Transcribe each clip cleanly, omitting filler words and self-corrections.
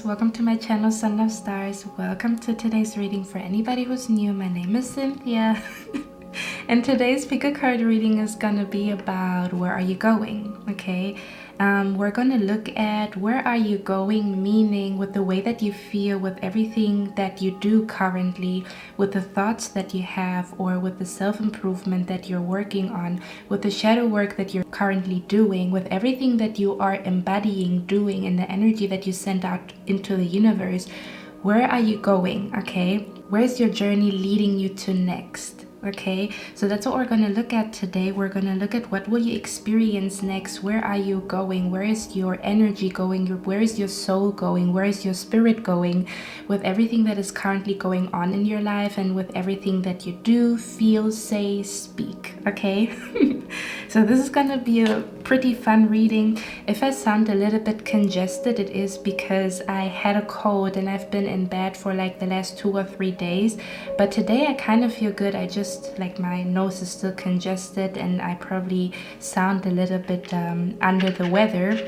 welcome to my channel Sun Love Stars. Welcome to today's reading. For anybody who's new, my name is Cynthia and today's pick a card reading is gonna be about where are you going. Okay, we're gonna look at where are you going, meaning with the way that you feel, with everything that you do currently, with the thoughts that you have, or with the self-improvement that you're working on, with the shadow work that you're currently doing, with everything that you are embodying, doing, and the energy that you send out into the universe. Where are you going? Okay, where's your journey leading you to next? Okay, so that's what we're going to look at today. We're going to look at what will you experience next. Where are you going? Where is your energy going? Where is your soul going? Where is your spirit going? With everything that is currently going on in your life and with everything that you do, feel, say, speak. Okay, so this is going to be a pretty fun reading. If I sound a little bit congested, it is because I had a cold and I've been in bed for like the last 2 or 3 days, but today I kind of feel good. I just like my nose is still congested and I probably sound a little bit under the weather,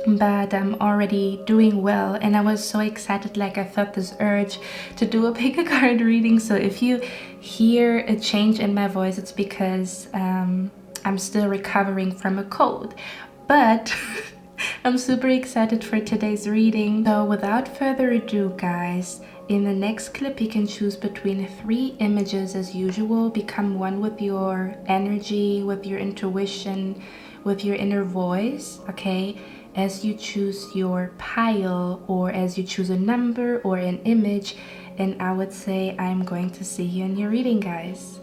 but I'm already doing well. And I was so excited, like I felt this urge to do a pick a card reading. So if you hear a change in my voice, it's because I'm still recovering from a cold, but I'm super excited for today's reading. So without further ado, guys, in the next clip you can choose between 3 images as usual. Become one with your energy, with your intuition, with your inner voice, okay, as you choose your pile or as you choose a number or an image. And I would say I'm going to see you in your reading, guys.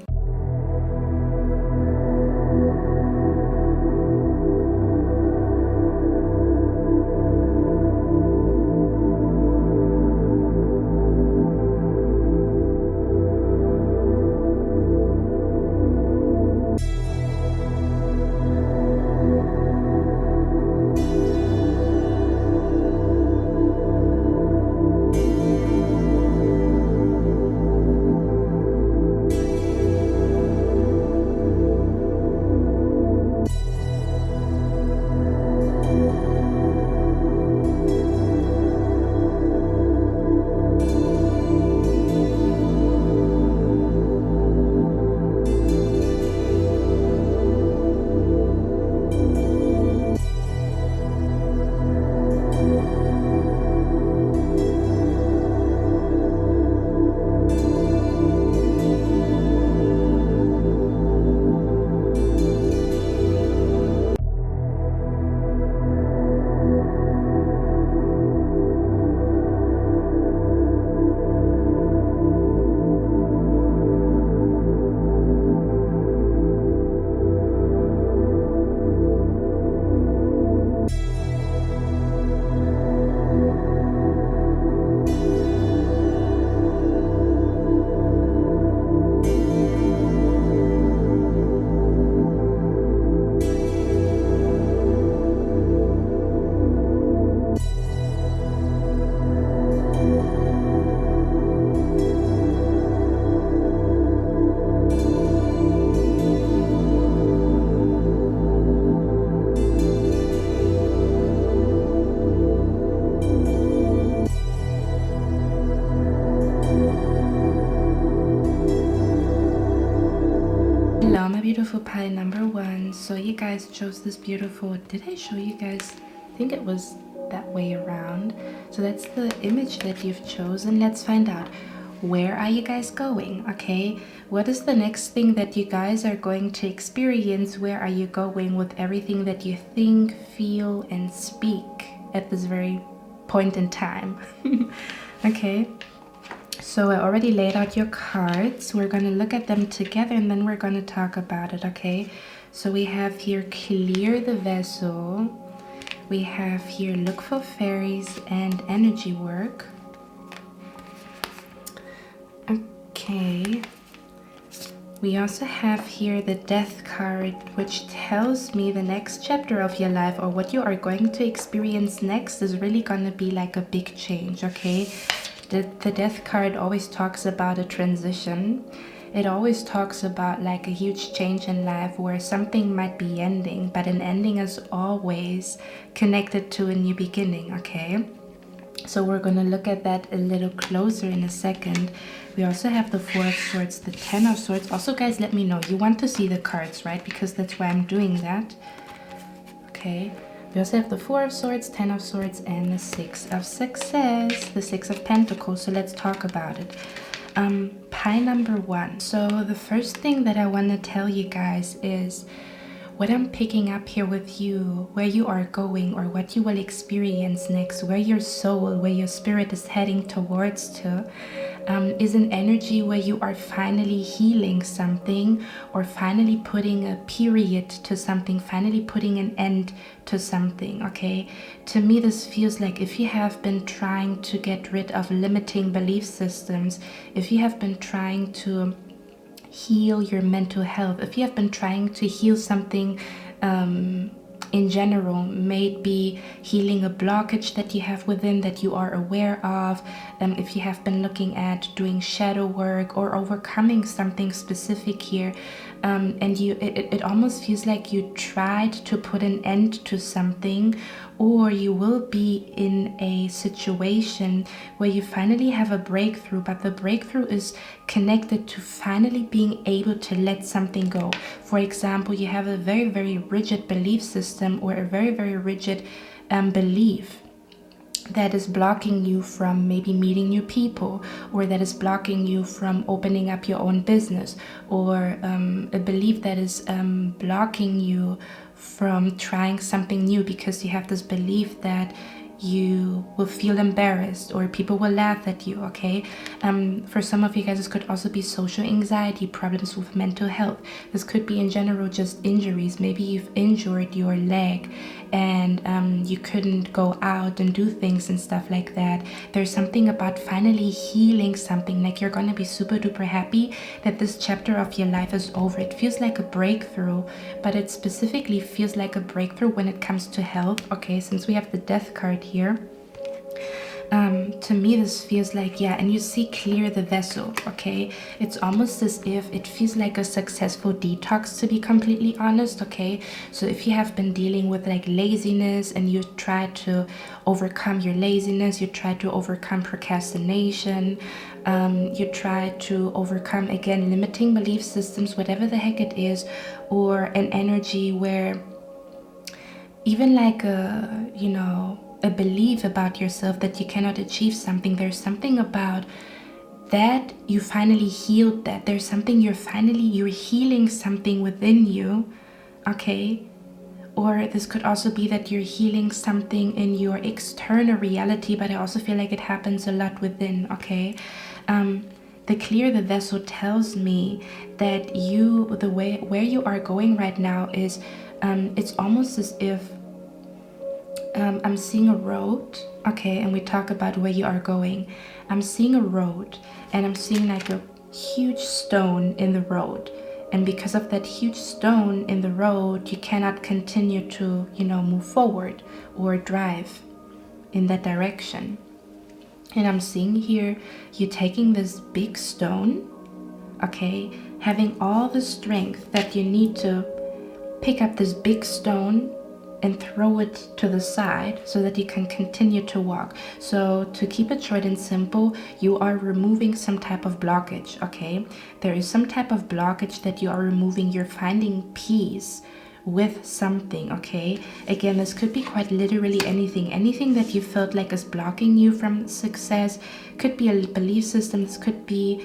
Hello, my beautiful pile number 1. So you guys chose this beautiful, did I show you guys? I think it was that way around. So that's the image that you've chosen. Let's find out, where are you guys going? Okay, what is the next thing that you guys are going to experience? Where are you going with everything that you think, feel, and speak at this very point in time? Okay, so I already laid out your cards. We're going to look at them together and then we're going to talk about it, okay? So we have here clear the vessel. We have here look for fairies and energy work. Okay. We also have here the death card, which tells me the next chapter of your life or what you are going to experience next is really going to be like a big change, okay? The death card always talks about a transition. It always talks about like a huge change in life where something might be ending, but an ending is always connected to a new beginning, okay? So we're going to look at that a little closer in a second. We also have the Four of Swords, the Ten of Swords. Also, guys, let me know. You want to see the cards, right? Because that's why I'm doing that. Okay. We also have the Four of Swords, Ten of Swords, and the Six of Success, the Six of Pentacles. So let's talk about it. Pie number 1. So the first thing that I want to tell you guys is what I'm picking up here with you, where you are going or what you will experience next, where your soul, where your spirit is heading towards to, is an energy where you are finally healing something or finally putting a period to something, finally putting an end to something, okay? To me, this feels like if you have been trying to get rid of limiting belief systems, if you have been trying to heal your mental health, if you have been trying to heal something in general, maybe healing a blockage that you have within that you are aware of, if you have been looking at doing shadow work or overcoming something specific here, and it almost feels like you tried to put an end to something, or you will be in a situation where you finally have a breakthrough, but the breakthrough is connected to finally being able to let something go. For example, you have a very, very rigid belief system or a very, very rigid belief that is blocking you from maybe meeting new people, or that is blocking you from opening up your own business, or a belief that is blocking you from trying something new because you have this belief that you will feel embarrassed or people will laugh at you, okay? For some of you guys, this could also be social anxiety, problems with mental health. This could be in general just injuries. Maybe you've injured your leg and you couldn't go out and do things and stuff like that. There's something about finally healing something, like you're going to be super duper happy that this chapter of your life is over. It feels like a breakthrough, but it specifically feels like a breakthrough when it comes to health, okay? Since we have the Death card here, to me this feels like, yeah, and you see clear the vessel, okay? It's almost as if it feels like a successful detox, to be completely honest, okay? So if you have been dealing with like laziness and you try to overcome your laziness, you try to overcome procrastination, you try to overcome, again, limiting belief systems, whatever the heck it is, or an energy where even like a, you know, a belief about yourself that you cannot achieve something, there's something about that you finally healed that. There's something you're healing something within you, okay? Or this could also be that you're healing something in your external reality, but I also feel like it happens a lot within, okay? The clear the vessel tells me that where you are going right now is, it's almost as if I'm seeing a road, okay, and we talk about where you are going. I'm seeing a road and I'm seeing like a huge stone in the road. And because of that huge stone in the road, you cannot continue to, you know, move forward or drive in that direction. And I'm seeing here you taking this big stone, okay, having all the strength that you need to pick up this big stone and throw it to the side so that you can continue to walk. So to keep it short and simple, you are removing some type of blockage, okay? There is some type of blockage that you are removing. You're finding peace with something, okay? Again, this could be quite literally anything that you felt like is blocking you from success. Could be a belief system. This could be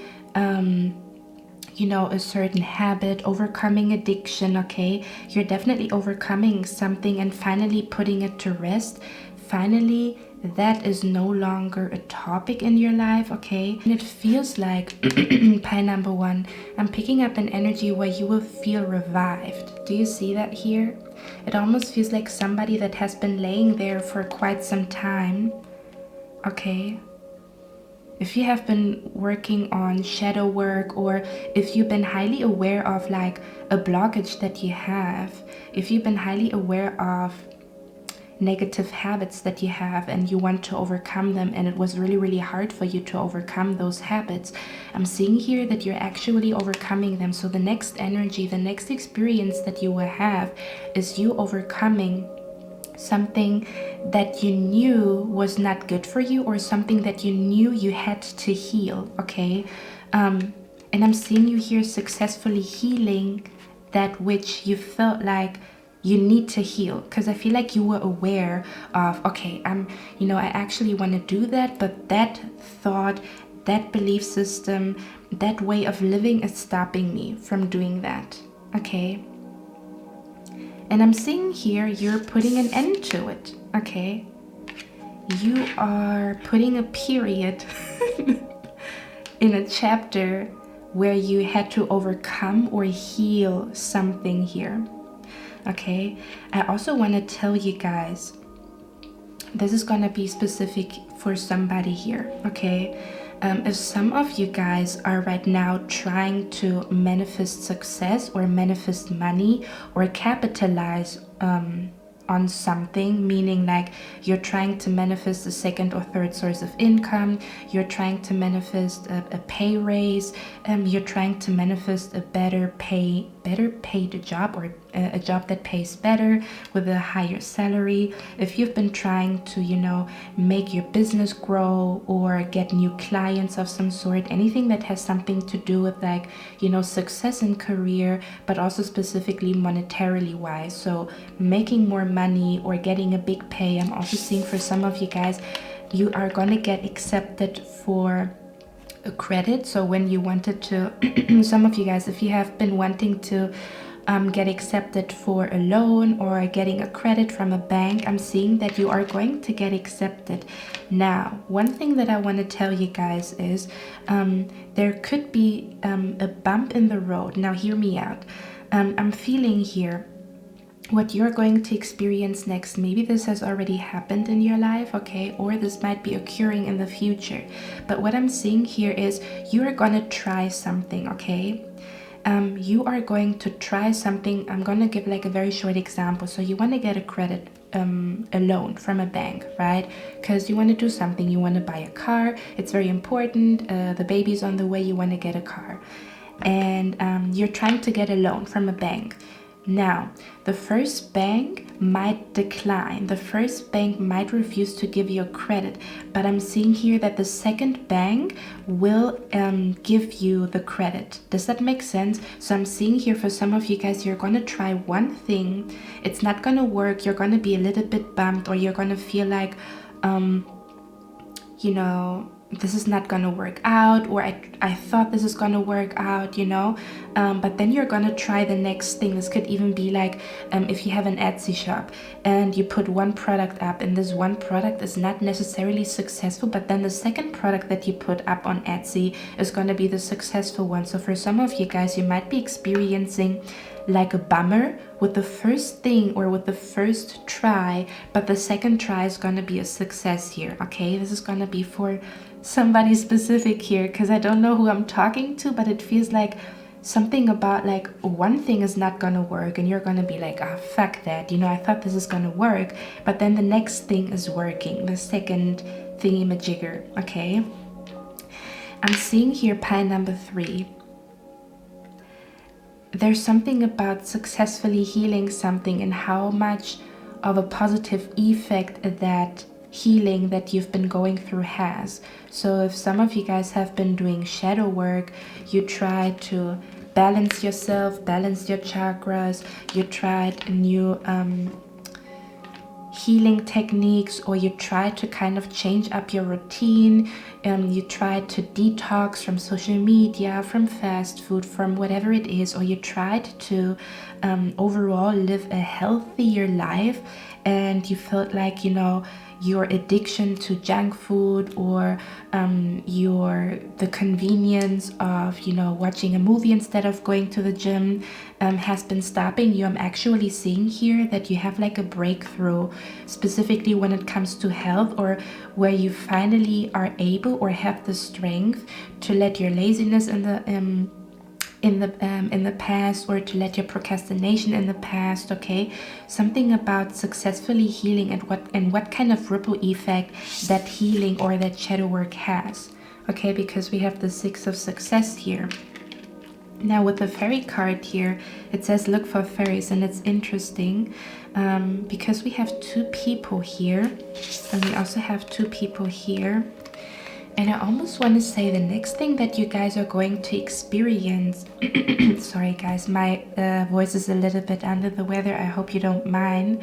you know, a certain habit, overcoming addiction, okay? You're definitely overcoming something and finally putting it to rest. Finally, that is no longer a topic in your life, okay? And it feels like, pie number 1, I'm picking up an energy where you will feel revived. Do you see that here? It almost feels like somebody that has been laying there for quite some time, okay? If you have been working on shadow work, or if you've been highly aware of like a blockage that you have, if you've been highly aware of negative habits that you have and you want to overcome them and it was really, really hard for you to overcome those habits, I'm seeing here that you're actually overcoming them. So the next energy, the next experience that you will have is you overcoming something that you knew was not good for you, or something that you knew you had to heal, okay? And I'm seeing you here successfully healing that which you felt like you need to heal, because I feel like you were aware of, okay, I actually want to do that, but that thought, that belief system, that way of living is stopping me from doing that, okay? And I'm seeing here you're putting an end to it, okay? You are putting a period in a chapter where you had to overcome or heal something here, okay? I also want to tell you guys, this is going to be specific for somebody here, okay? If some of you guys are right now trying to manifest success or manifest money or capitalize on something, meaning like you're trying to manifest a second or third source of income, you're trying to manifest a pay raise, you're trying to manifest a better paid job, or a job that pays better with a higher salary. If you've been trying to, make your business grow or get new clients of some sort, anything that has something to do with like, success in career, but also specifically monetarily wise. So making more money or getting a big pay. I'm also seeing for some of you guys, you are going to get accepted for a credit. So when you wanted to, some of you guys, if you have been wanting to get accepted for a loan or getting a credit from a bank, I'm seeing that you are going to get accepted. Now, one thing that I want to tell you guys is there could be a bump in the road. Now, hear me out. I'm feeling here what you're going to experience next. Maybe this has already happened in your life, okay? Or this might be occurring in the future. But what I'm seeing here is you are going to try something, okay? You are going to try something. I'm going to give like a very short example. So you want to get a credit, a loan from a bank, right? Because you want to do something. You want to buy a car. It's very important. The baby's on the way. You want to get a car. And you're trying to get a loan from a bank. Now, the first bank might decline. The first bank might refuse to give you a credit. But I'm seeing here that the second bank will give you the credit. Does that make sense? So I'm seeing here for some of you guys, you're going to try one thing. It's not going to work. You're going to be a little bit bummed, or you're going to feel like, this is not going to work out, or I thought this is going to work out, but then you're going to try the next thing. This could even be like if you have an Etsy shop and you put one product up, and this one product is not necessarily successful, but then the second product that you put up on Etsy is going to be the successful one. So for some of you guys, you might be experiencing like a bummer with the first thing or with the first try, but the second try is going to be a success here, okay? This is going to be for somebody specific here, because I don't know who I'm talking to, but it feels like something about like one thing is not going to work and you're going to be like, fuck that, I thought this is going to work, but then the next thing is working, the second thingy-majigger, okay? I'm seeing here pile number 3. There's something about successfully healing something and how much of a positive effect that healing that you've been going through has. So if some of you guys have been doing shadow work, you try to balance yourself, balance your chakras, you tried new healing techniques, or you try to kind of change up your routine, you try to detox from social media, from fast food, from whatever it is, or you tried to overall live a healthier life, and you felt like your addiction to junk food, or the convenience of watching a movie instead of going to the gym has been stopping you. I'm actually seeing here that you have like a breakthrough, specifically when it comes to health, or where you finally are able or have the strength to let your laziness in the past, or to let your procrastination in the past, okay? Something about successfully healing and what kind of ripple effect that healing or that shadow work has, okay? Because we have the 6 of success here. Now with the fairy card here, it says look for fairies, and it's interesting because we have two people here, and we also have two people here. And I almost want to say the next thing that you guys are going to experience, sorry guys, my voice is a little bit under the weather, I hope you don't mind.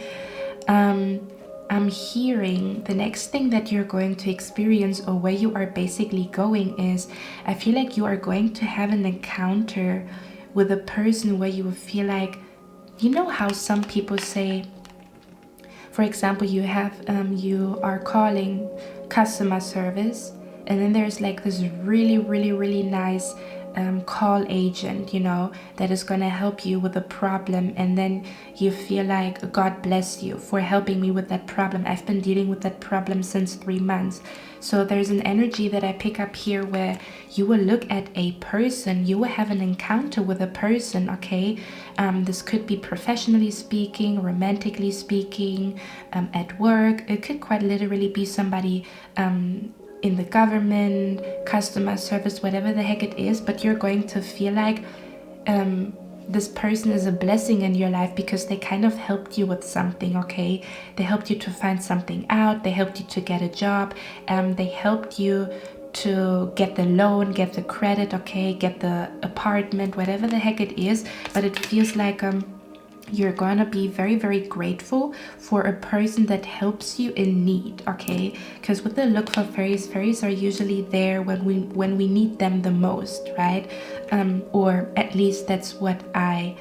I'm hearing the next thing that you're going to experience, or where you are basically going, is I feel like you are going to have an encounter with a person where you will feel like, you know how some people say, for example, you are calling customer service, and then there's like this really nice call agent, you know, that is going to help you with a problem, and then you feel like, God bless you for helping me with that problem. I've been dealing with that problem since 3 months. So there's an energy that I pick up here where you will look at a person, you will have an encounter with a person, okay? This could be professionally speaking, romantically speaking, at work. It could quite literally be somebody in the government, customer service, whatever the heck it is, but you're going to feel like this person is a blessing in your life because they kind of helped you with something, okay? They helped you to find something out, they helped you to get a job, they helped you to get the loan, get the credit, okay, get the apartment, whatever the heck it is. But it feels like you're gonna be very grateful for a person that helps you in need, okay? Because with the look for fairies, fairies are usually there when we need them the most, right? Or at least that's what I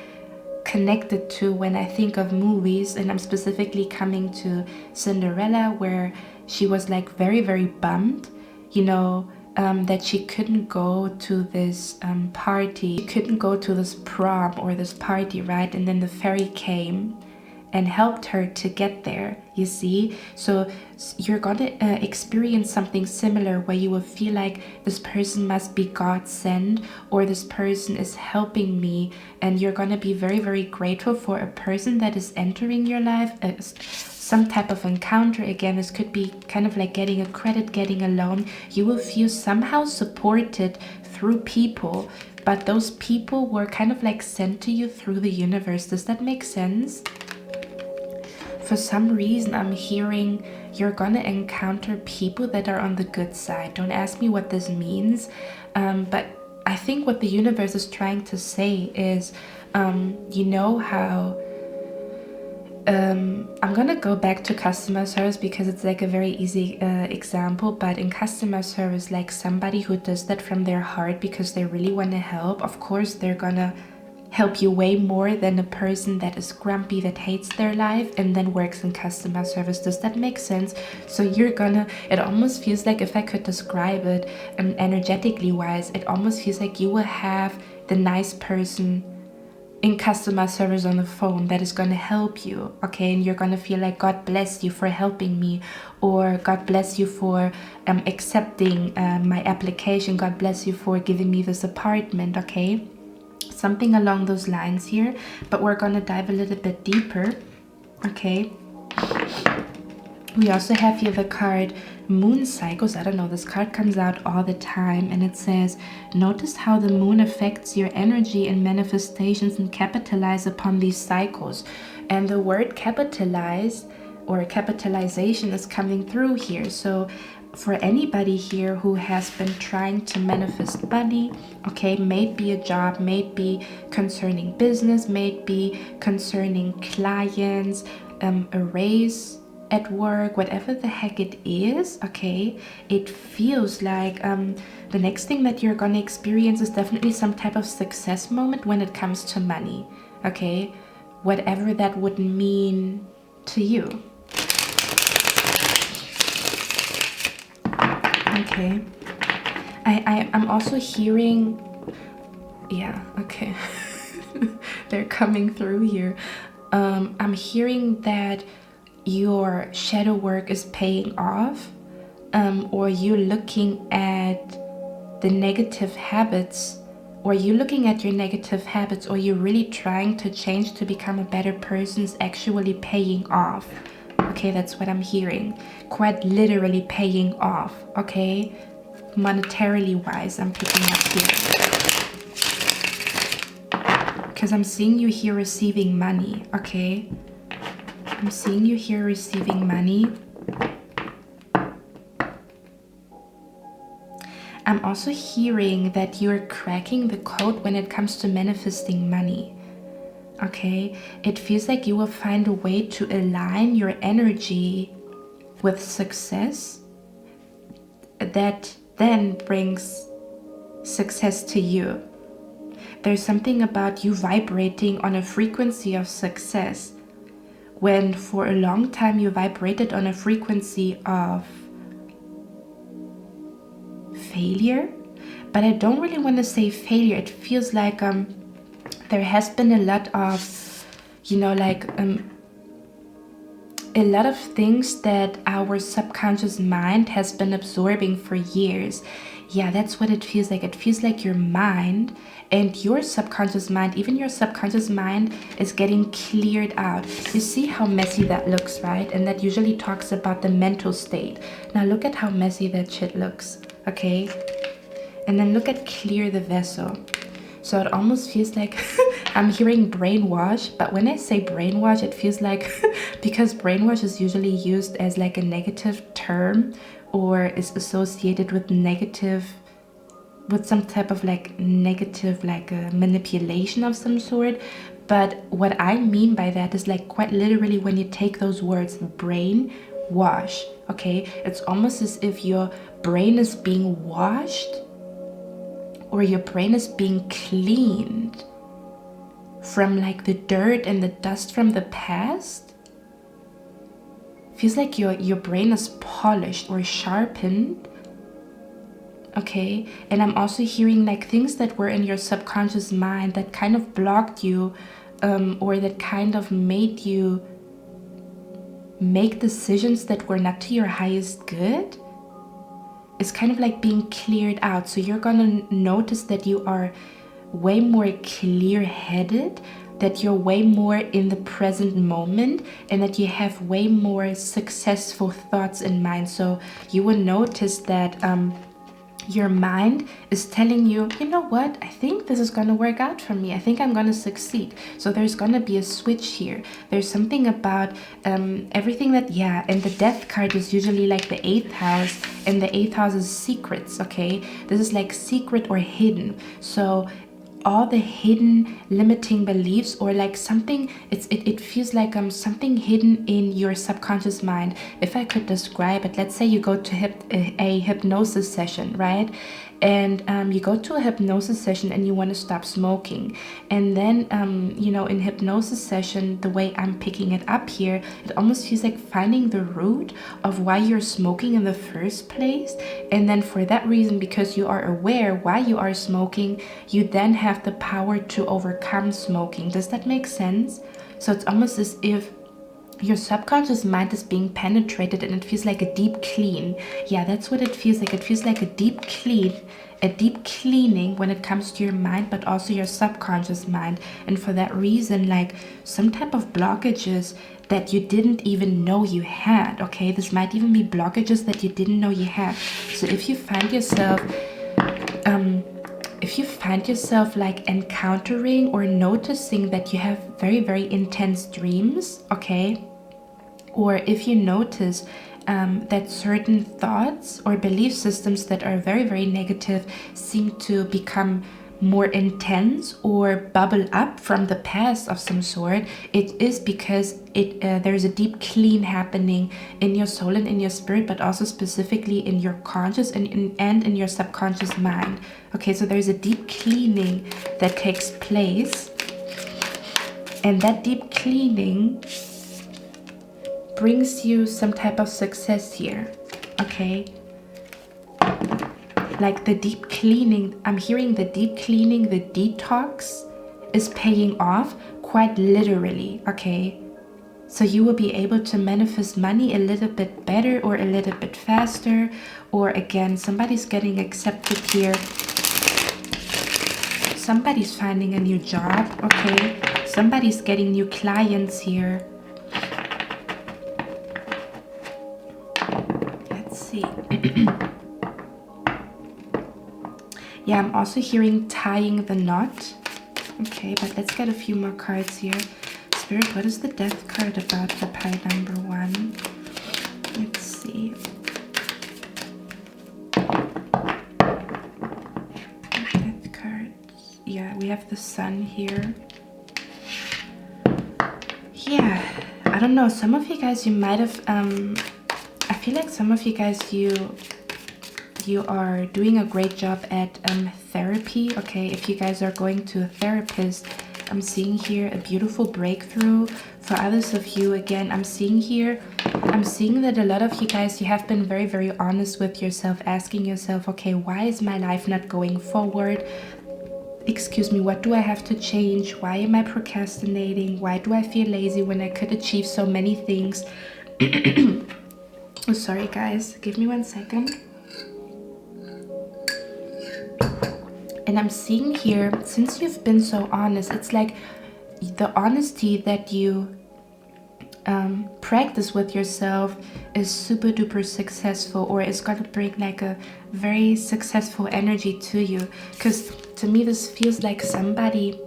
connected to when I think of movies, and I'm specifically coming to Cinderella, where she was like very bummed, you know, that she couldn't go to this party, she couldn't go to this prom or this party, right? And then the fairy came and helped her to get there, you see? So you're gonna experience something similar where you will feel like this person must be God sent, or this person is helping me, and you're gonna be very grateful for a person that is entering your life, some type of encounter. Again, this could be kind of like getting a credit, getting a loan. You will feel somehow supported through people, but those people were kind of like sent to you through the universe. Does that make sense? For some reason, I'm hearing you're gonna encounter people that are on the good side. Don't ask me what this means, but I think what the universe is trying to say is, you know how I'm gonna go back to customer service because it's like a very easy example, but in customer service, like somebody who does that from their heart because they really want to help, of course they're gonna help you way more than a person that is grumpy, that hates their life and then works in customer service. Does that make sense? So you're gonna, it almost feels like, if I could describe it energetically wise, it almost feels like you will have the nice person in customer service on the phone that is going to help you, okay? And you're going to feel like, God bless you for helping me, or God bless you for accepting my application, God bless you for giving me this apartment, okay? Something along those lines here, but we're going to dive a little bit deeper, okay? We also have here the card Moon Cycles. I don't know, this card comes out all the time, and it says, notice how the moon affects your energy and manifestations, and capitalize upon these cycles. And the word capitalize or capitalization is coming through here. So for anybody here who has been trying to manifest money, okay, maybe a job, maybe concerning business, maybe concerning clients, a raise at work, whatever the heck it is, okay, it feels like the next thing that you're gonna experience is definitely some type of success moment when it comes to money, okay, whatever that would mean to you. Okay, I'm also hearing, yeah, okay, they're coming through here. I'm hearing that your shadow work is paying off, or you're looking at the negative habits, or you're looking at your negative habits, or you're really trying to change to become a better person is actually paying off. Okay, that's what I'm hearing. Quite literally paying off, okay? Monetarily wise, I'm picking up here. because I'm seeing you here receiving money, okay? I'm seeing you here receiving money. I'm also hearing that you're cracking the code when it comes to manifesting money. Okay, it feels like you will find a way to align your energy with success that then brings success to you. There's something about you vibrating on a frequency of success when for a long time you vibrated on a frequency of failure. But I don't really want to say failure. It feels like there has been a lot of, a lot of things that our subconscious mind has been absorbing for years. Yeah, that's what it feels like. It feels like your mind and your subconscious mind, even your subconscious mind, is getting cleared out. You see how messy that looks, right? And that usually talks about the mental state. Now look at how messy that shit looks, okay? And then look at clear the vessel. So it almost feels like I'm hearing brainwash, but when I say brainwash, it feels like, because brainwash is usually used as like a negative term or is associated with some type of like negative, like a manipulation of some sort. But what I mean by that is like quite literally when you take those words, brain wash, okay? It's almost as if your brain is being washed or your brain is being cleaned from like the dirt and the dust from the past. Feels like your brain is polished or sharpened. Okay, and I'm also hearing like things that were in your subconscious mind that kind of blocked you or that kind of made you make decisions that were not to your highest good. It's kind of like being cleared out. So you're gonna notice that you are way more clear-headed, that you're way more in the present moment, and that you have way more successful thoughts in mind. So you will notice that your mind is telling you, you know what, I think this is going to work out for me. I think I'm going to succeed. So there's going to be a switch here. There's something about everything that, yeah, and the death card is usually like the 8th house, and the 8th house is secrets, okay? This is like secret or hidden. So all the hidden limiting beliefs or like something, it feels like something hidden in your subconscious mind. If I could describe it, let's say you go to a hypnosis session, right? And you go to a hypnosis session and you want to stop smoking, and then in hypnosis session, the way I'm picking it up here, it almost feels like finding the root of why you're smoking in the first place. And then for that reason, because you are aware why you are smoking, you then have the power to overcome smoking. Does that make sense? So it's almost as if your subconscious mind is being penetrated, and it feels like a deep clean. Yeah, that's what it feels like. It feels like a deep cleaning when it comes to your mind, but also your subconscious mind. And for that reason, like some type of blockages that you didn't even know you had, okay? This might even be blockages that you didn't know you had. So if you find yourself like encountering or noticing that you have very, very intense dreams, okay? Or if you notice that certain thoughts or belief systems that are very, very negative seem to become more intense or bubble up from the past of some sort, it is because there's a deep clean happening in your soul and in your spirit, but also specifically in your conscious and in your subconscious mind. Okay, so there's a deep cleaning that takes place, and that deep cleaning brings you some type of success here, okay? Like the deep cleaning, I'm hearing the deep cleaning, the detox is paying off quite literally, okay? So you will be able to manifest money a little bit better or a little bit faster, or again, somebody's getting accepted here. Somebody's finding a new job, okay? Somebody's getting new clients here. Let's see. Yeah, I'm also hearing tying the knot. Okay, but let's get a few more cards here. Spirit, what is the death card about the pile number 1? Let's see. Death cards. Yeah, we have the sun here. Yeah, I don't know. Some of you guys, you might have, I feel like some of you guys, you are doing a great job at therapy. Okay, if you guys are going to a therapist, I'm seeing here a beautiful breakthrough. For others of you, again, I'm seeing that a lot of you guys, you have been very, very honest with yourself, asking yourself, okay, why is my life not going forward? Excuse me, what do I have to change? Why am I procrastinating? Why do I feel lazy when I could achieve so many things? Oh, sorry guys, give me 1 second. And I'm seeing here, since you've been so honest, it's like the honesty that you practice with yourself is super duper successful, or it's going to bring like a very successful energy to you. Because to me, this feels like somebody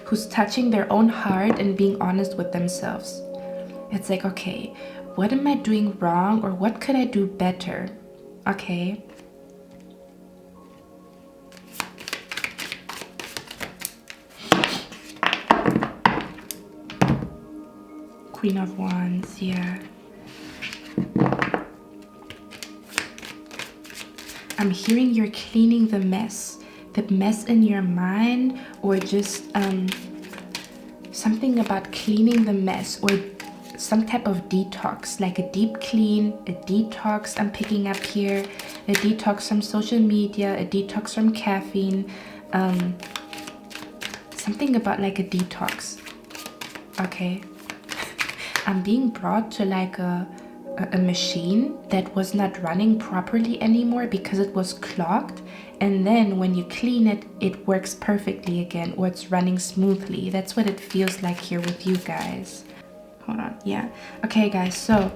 who's touching their own heart and being honest with themselves. It's like, okay, what am I doing wrong, or what could I do better? Okay. Queen of Wands, yeah. I'm hearing you're cleaning the mess in your mind, or just something about cleaning the mess, or some type of detox, like a deep clean, a detox I'm picking up here, a detox from social media, a detox from caffeine, something about like a detox. Okay. I'm being brought to like a machine that was not running properly anymore because it was clogged, and then when you clean it, it works perfectly again, or it's running smoothly. That's what it feels like here with you guys. Hold on, yeah. Okay guys, so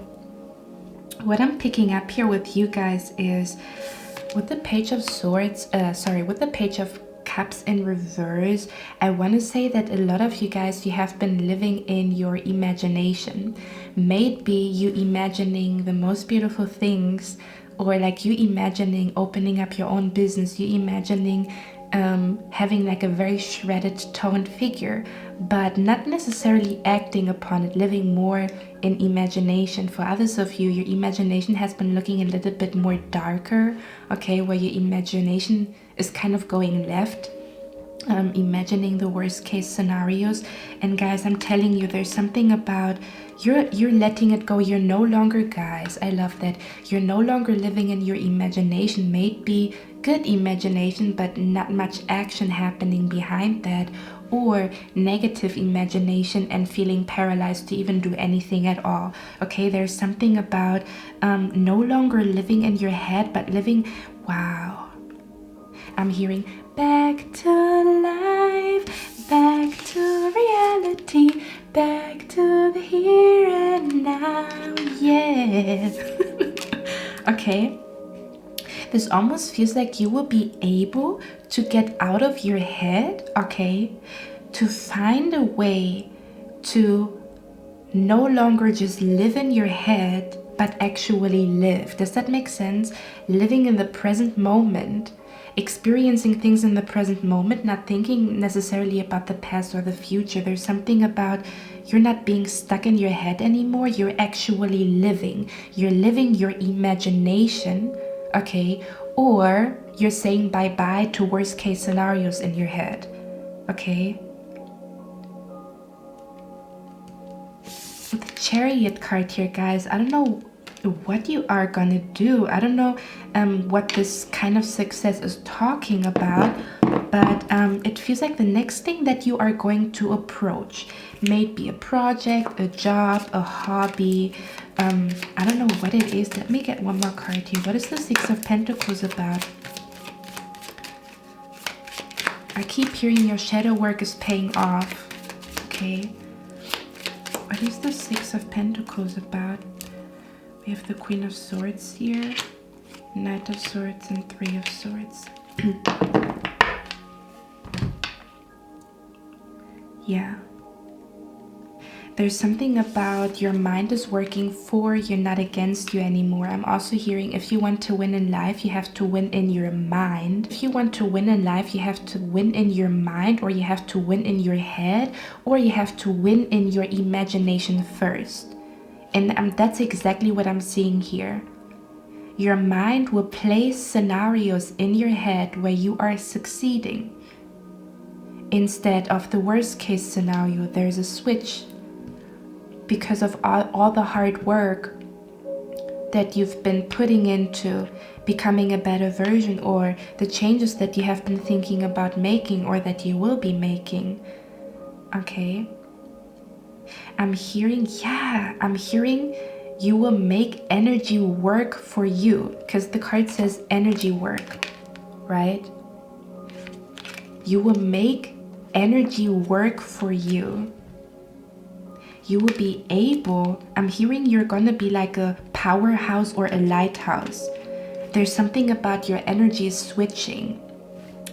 what I'm picking up here with you guys is with the Page of Swords, with the Page of Cups in reverse, I want to say that a lot of you guys, you have been living in your imagination. Maybe you imagining the most beautiful things, or like you imagining opening up your own business, you imagining having like a very shredded toned figure, but not necessarily acting upon it, living more in imagination. For others of you, your imagination has been looking a little bit more darker, okay, where your imagination is kind of going left, imagining the worst case scenarios. And guys, I'm telling you, there's something about you're letting it go. You're no longer, guys, I love that, you're no longer living in your imagination. Maybe good imagination, but not much action happening behind that, or negative imagination and feeling paralyzed to even do anything at all. Okay, there's something about no longer living in your head, but living, wow, I'm hearing back to life, back to reality, back to the here and now, yeah. Okay, this almost feels like you will be able to get out of your head, okay, to find a way to no longer just live in your head, but actually live. Does that make sense? Living in the present moment, experiencing things in the present moment, not thinking necessarily about the past or the future. There's something about you're not being stuck in your head anymore. You're actually living. You're living your imagination, okay? Or you're saying bye-bye to worst case scenarios in your head, okay? With the Chariot card here, guys, I don't know what you are gonna do. I don't know what this kind of success is talking about, but it feels like the next thing that you are going to approach may be a project, a job, a hobby. I don't know what it is. Let me get one more card here. What is the Six of Pentacles about? I keep hearing your shadow work is paying off. Okay, what is the Six of Pentacles about? We have the Queen of Swords here, Knight of Swords, and Three of Swords. Yeah. There's something about your mind is working for you, not against you anymore. I'm also hearing if you want to win in life, you have to win in your mind. If you want to win in life, you have to win in your mind, or you have to win in your head, or you have to win in your imagination first. And that's exactly what I'm seeing here. Your mind will place scenarios in your head where you are succeeding. Instead of the worst case scenario, there's a switch. Because of all the hard work that you've been putting into becoming a better version, or the changes that you have been thinking about making or that you will be making. Okay. I'm hearing you will make energy work for you, because the card says energy work, right? You will make energy work for you. You will be able, I'm hearing you're going to be like a powerhouse or a lighthouse. There's something about your energy switching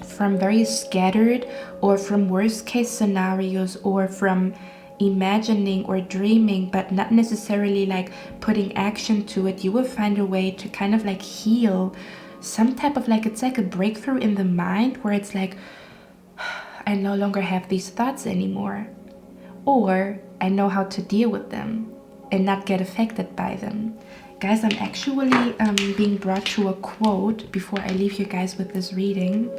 from very scattered, or from worst case scenarios, or from imagining or dreaming, but not necessarily like putting action to it. You will find a way to kind of like heal some type of like, it's like a breakthrough in the mind where it's like, I no longer have these thoughts anymore. Or I know how to deal with them and not get affected by them. Guys, I'm actually being brought to a quote before I leave you guys with this reading.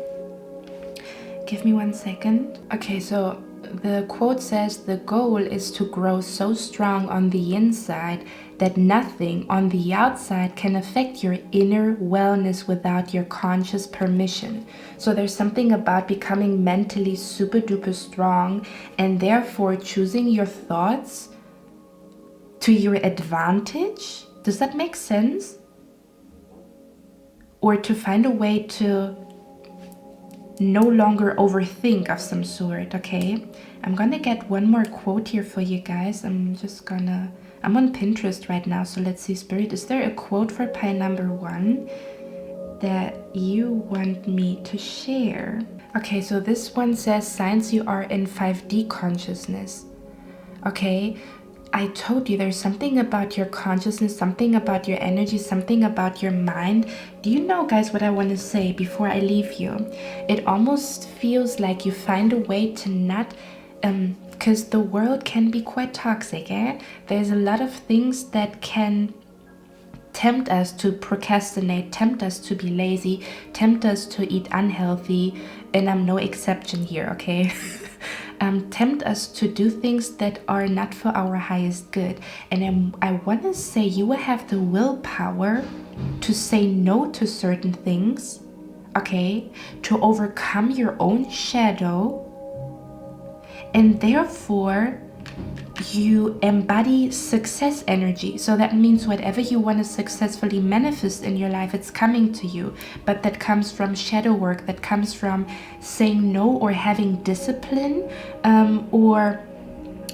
Give me 1 second. Okay, so the quote says, the goal is to grow so strong on the inside that nothing on the outside can affect your inner wellness without your conscious permission. So there's something about becoming mentally super duper strong, and therefore choosing your thoughts to your advantage. Does that make sense? Or to find a way to no longer overthink of some sort. Okay, I'm gonna get one more quote here for you guys. I'm on Pinterest right now, so let's see. Spirit, is there a quote for pile number 1 that you want me to share? Okay, so this one says, signs you are in 5D consciousness. Okay, I told you there's something about your consciousness, something about your energy, something about your mind. Do you know, guys, what I want to say before I leave you? It almost feels like you find a way to not, because the world can be quite toxic, eh? There's a lot of things that can tempt us to procrastinate, tempt us to be lazy, tempt us to eat unhealthy, and I'm no exception here, okay? Tempt us to do things that are not for our highest good. And I want to say you will have the willpower to say no to certain things, okay? To overcome your own shadow, and therefore you embody success energy. So that means whatever you want to successfully manifest in your life, it's coming to you. But that comes from shadow work, that comes from saying no, or having discipline, or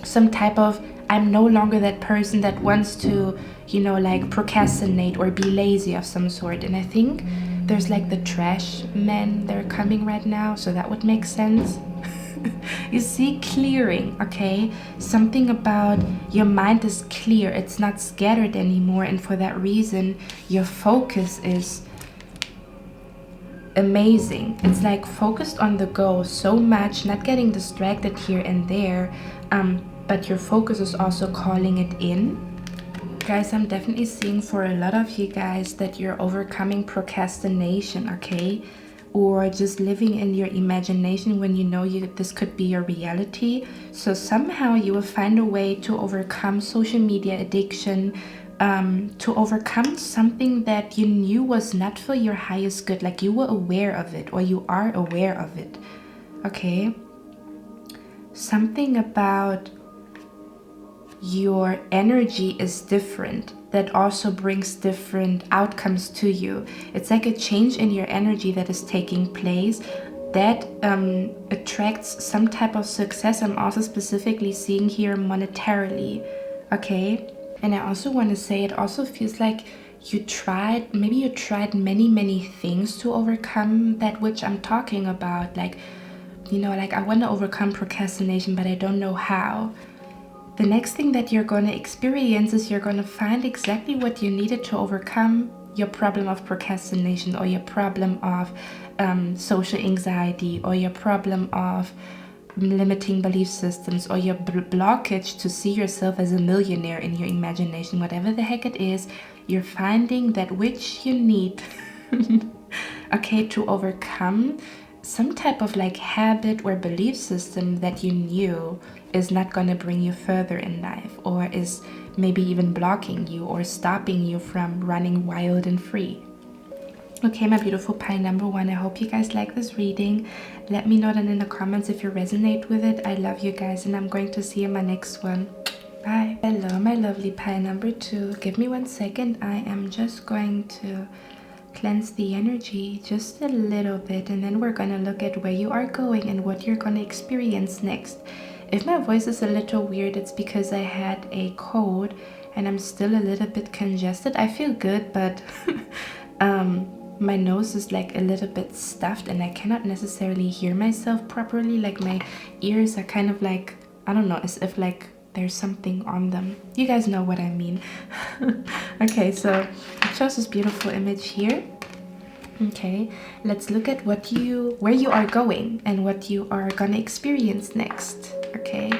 some type of, I'm no longer that person that wants to, you know, like procrastinate or be lazy of some sort. And I think there's like the trash men, they're coming right now, so that would make sense. You see, clearing, okay? Something about your mind is clear, it's not scattered anymore, and for that reason your focus is amazing. It's like focused on the goal so much, not getting distracted here and there, but your focus is also calling it in. Guys, I'm definitely seeing for a lot of you guys that you're overcoming procrastination, okay? Or just living in your imagination when you know this could be your reality. So somehow you will find a way to overcome social media addiction, to overcome something that you knew was not for your highest good, like you were aware of it, or you are aware of it, okay? Something about your energy is different, that also brings different outcomes to you. It's like a change in your energy that is taking place that attracts some type of success. I'm also specifically seeing here monetarily, okay? And I also want to say, it also feels like you tried many things to overcome that which I'm talking about, like you know, like I want to overcome procrastination, but I don't know how. The next thing that you're going to experience is you're going to find exactly what you needed to overcome your problem of procrastination, or your problem of social anxiety, or your problem of limiting belief systems, or your blockage to see yourself as a millionaire in your imagination. Whatever the heck it is, you're finding that which you need okay, to overcome some type of like habit or belief system that you knew is not going to bring you further in life, or is maybe even blocking you or stopping you from running wild and free. Okay, my beautiful pie number one, I hope you guys like this reading. Let me know down in the comments if you resonate with it. I love you guys, and I'm going to see you in my next one. Bye. Hello, my lovely pie number two. Give me 1 second. I am just going to cleanse the energy just a little bit, and then we're going to look at where you are going and what you're going to experience next. If my voice is a little weird, it's because I had a cold and I'm still a little bit congested. I feel good, but my nose is like a little bit stuffed and I cannot necessarily hear myself properly. Like my ears are kind of like, I don't know, as if like there's something on them. You guys know what I mean. Okay, so I chose this beautiful image here. Okay, let's look at where you are going and what you are gonna experience next. Okay,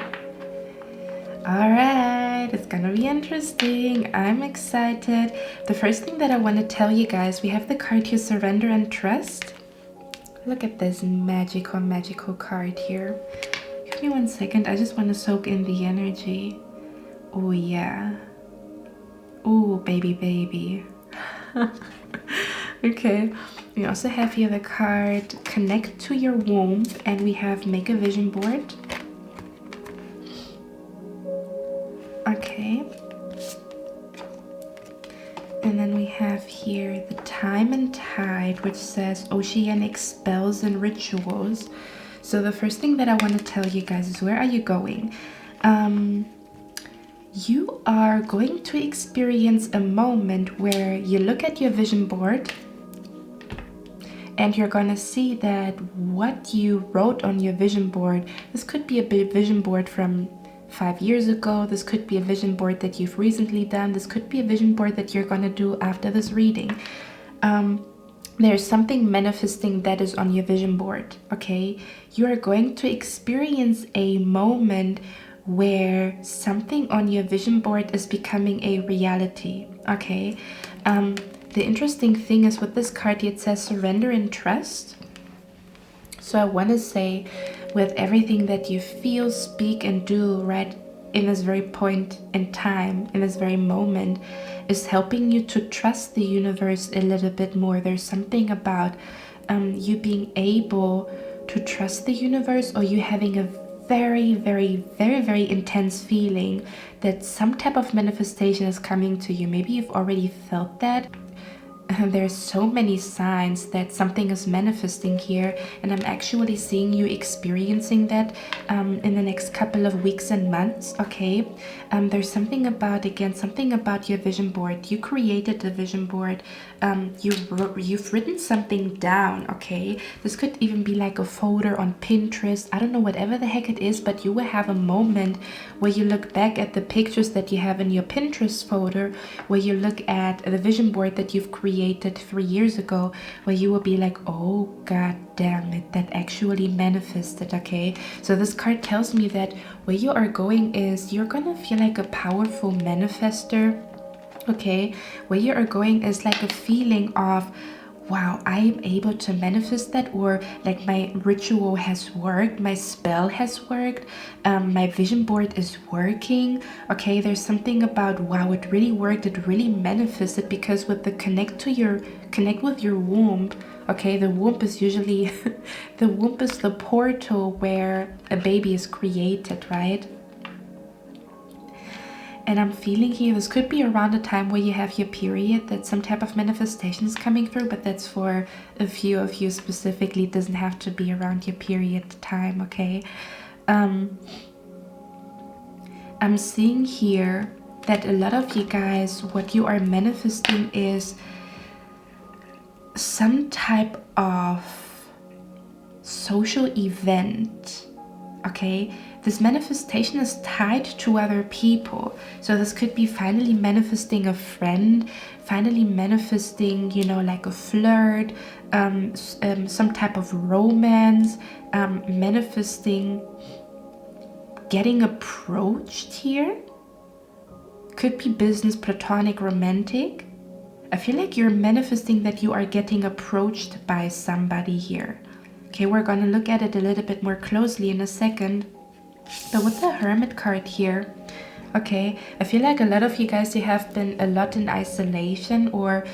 all right, it's gonna be interesting. I'm excited. The first thing that I want to tell you guys, we have the card here, Surrender and Trust. Look at this magical card here. Give me 1 second. I just want to soak in the energy. Oh yeah. Oh baby. Okay, we also have here the card Connect to Your Womb, and we have Make a Vision Board. Okay, and then we have here the Time and Tide, which says oceanic spells and rituals. So the first thing that I want to tell you guys is, where are you going? You are going to experience a moment where you look at your vision board and you're gonna see that what you wrote on your vision board, this could be a vision board from 5 years ago, this could be a vision board that you've recently done, this could be a vision board that you're gonna do after this reading. There's something manifesting that is on your vision board, okay? You are going to experience a moment where something on your vision board is becoming a reality, okay? The interesting thing is, with this card, it says Surrender and Trust. So I want to say, with everything that you feel, speak, and do right in this very point in time, in this very moment, is helping you to trust the universe a little bit more. There's something about you being able to trust the universe, or you having a very intense feeling that some type of manifestation is coming to you. Maybe you've already felt that. There's so many signs that something is manifesting here, and I'm actually seeing you experiencing that in the next couple of weeks and months, okay? There's something about your vision board. You created a vision board. You've written something down, okay? This could even be like a folder on Pinterest. I don't know, whatever the heck it is, but you will have a moment where you look back at the pictures that you have in your Pinterest folder, where you look at the vision board that you've created 3 years ago, where you will be like, oh god damn it, that actually manifested, okay? So this card tells me that where you are going is, you're gonna feel like a powerful manifester, okay? Where you are going is like a feeling of, wow, I am able to manifest that, or like my ritual has worked, my spell has worked, my vision board is working, okay? There's something about, wow, it really worked, it really manifested, because with the connect with your womb, okay? The womb is usually, the womb is the portal where a baby is created, right? And I'm feeling here, this could be around the time where you have your period, that some type of manifestation is coming through, but that's for a few of you specifically. It doesn't have to be around your period time, okay? I'm seeing here that a lot of you guys, what you are manifesting is some type of social event. Okay, this manifestation is tied to other people. So this could be finally manifesting a friend, finally manifesting, you know, like a flirt, some type of romance, manifesting getting approached here. Could be business, platonic, romantic. I feel like you're manifesting that you are getting approached by somebody here. Okay, we're going to look at it a little bit more closely in a second. But with the Hermit card here, okay, I feel like a lot of you guys, you have been a lot in isolation, or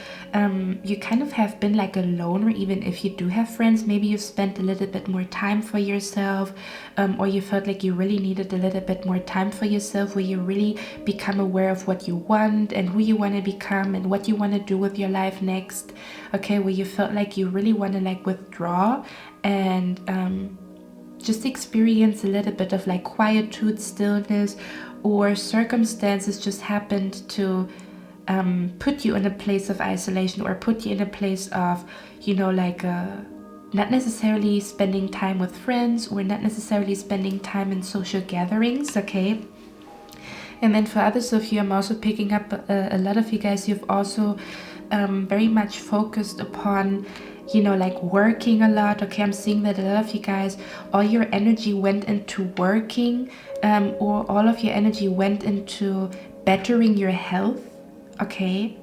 you kind of have been like alone, or even if you do have friends, maybe you've spent a little bit more time for yourself, or you felt like you really needed a little bit more time for yourself, where you really become aware of what you want and who you want to become and what you want to do with your life next. Okay, where you felt like you really want to like withdraw and just experience a little bit of like quietude, stillness, or circumstances just happened to put you in a place of isolation, or put you in a place of, you know, like not necessarily spending time with friends, or not necessarily spending time in social gatherings. Okay, and then for others of you, I'm also picking up a lot of you guys, you've also very much focused upon, you know, like working a lot. Okay, I'm seeing that a lot of you guys, all your energy went into working, or all of your energy went into bettering your health. Okay,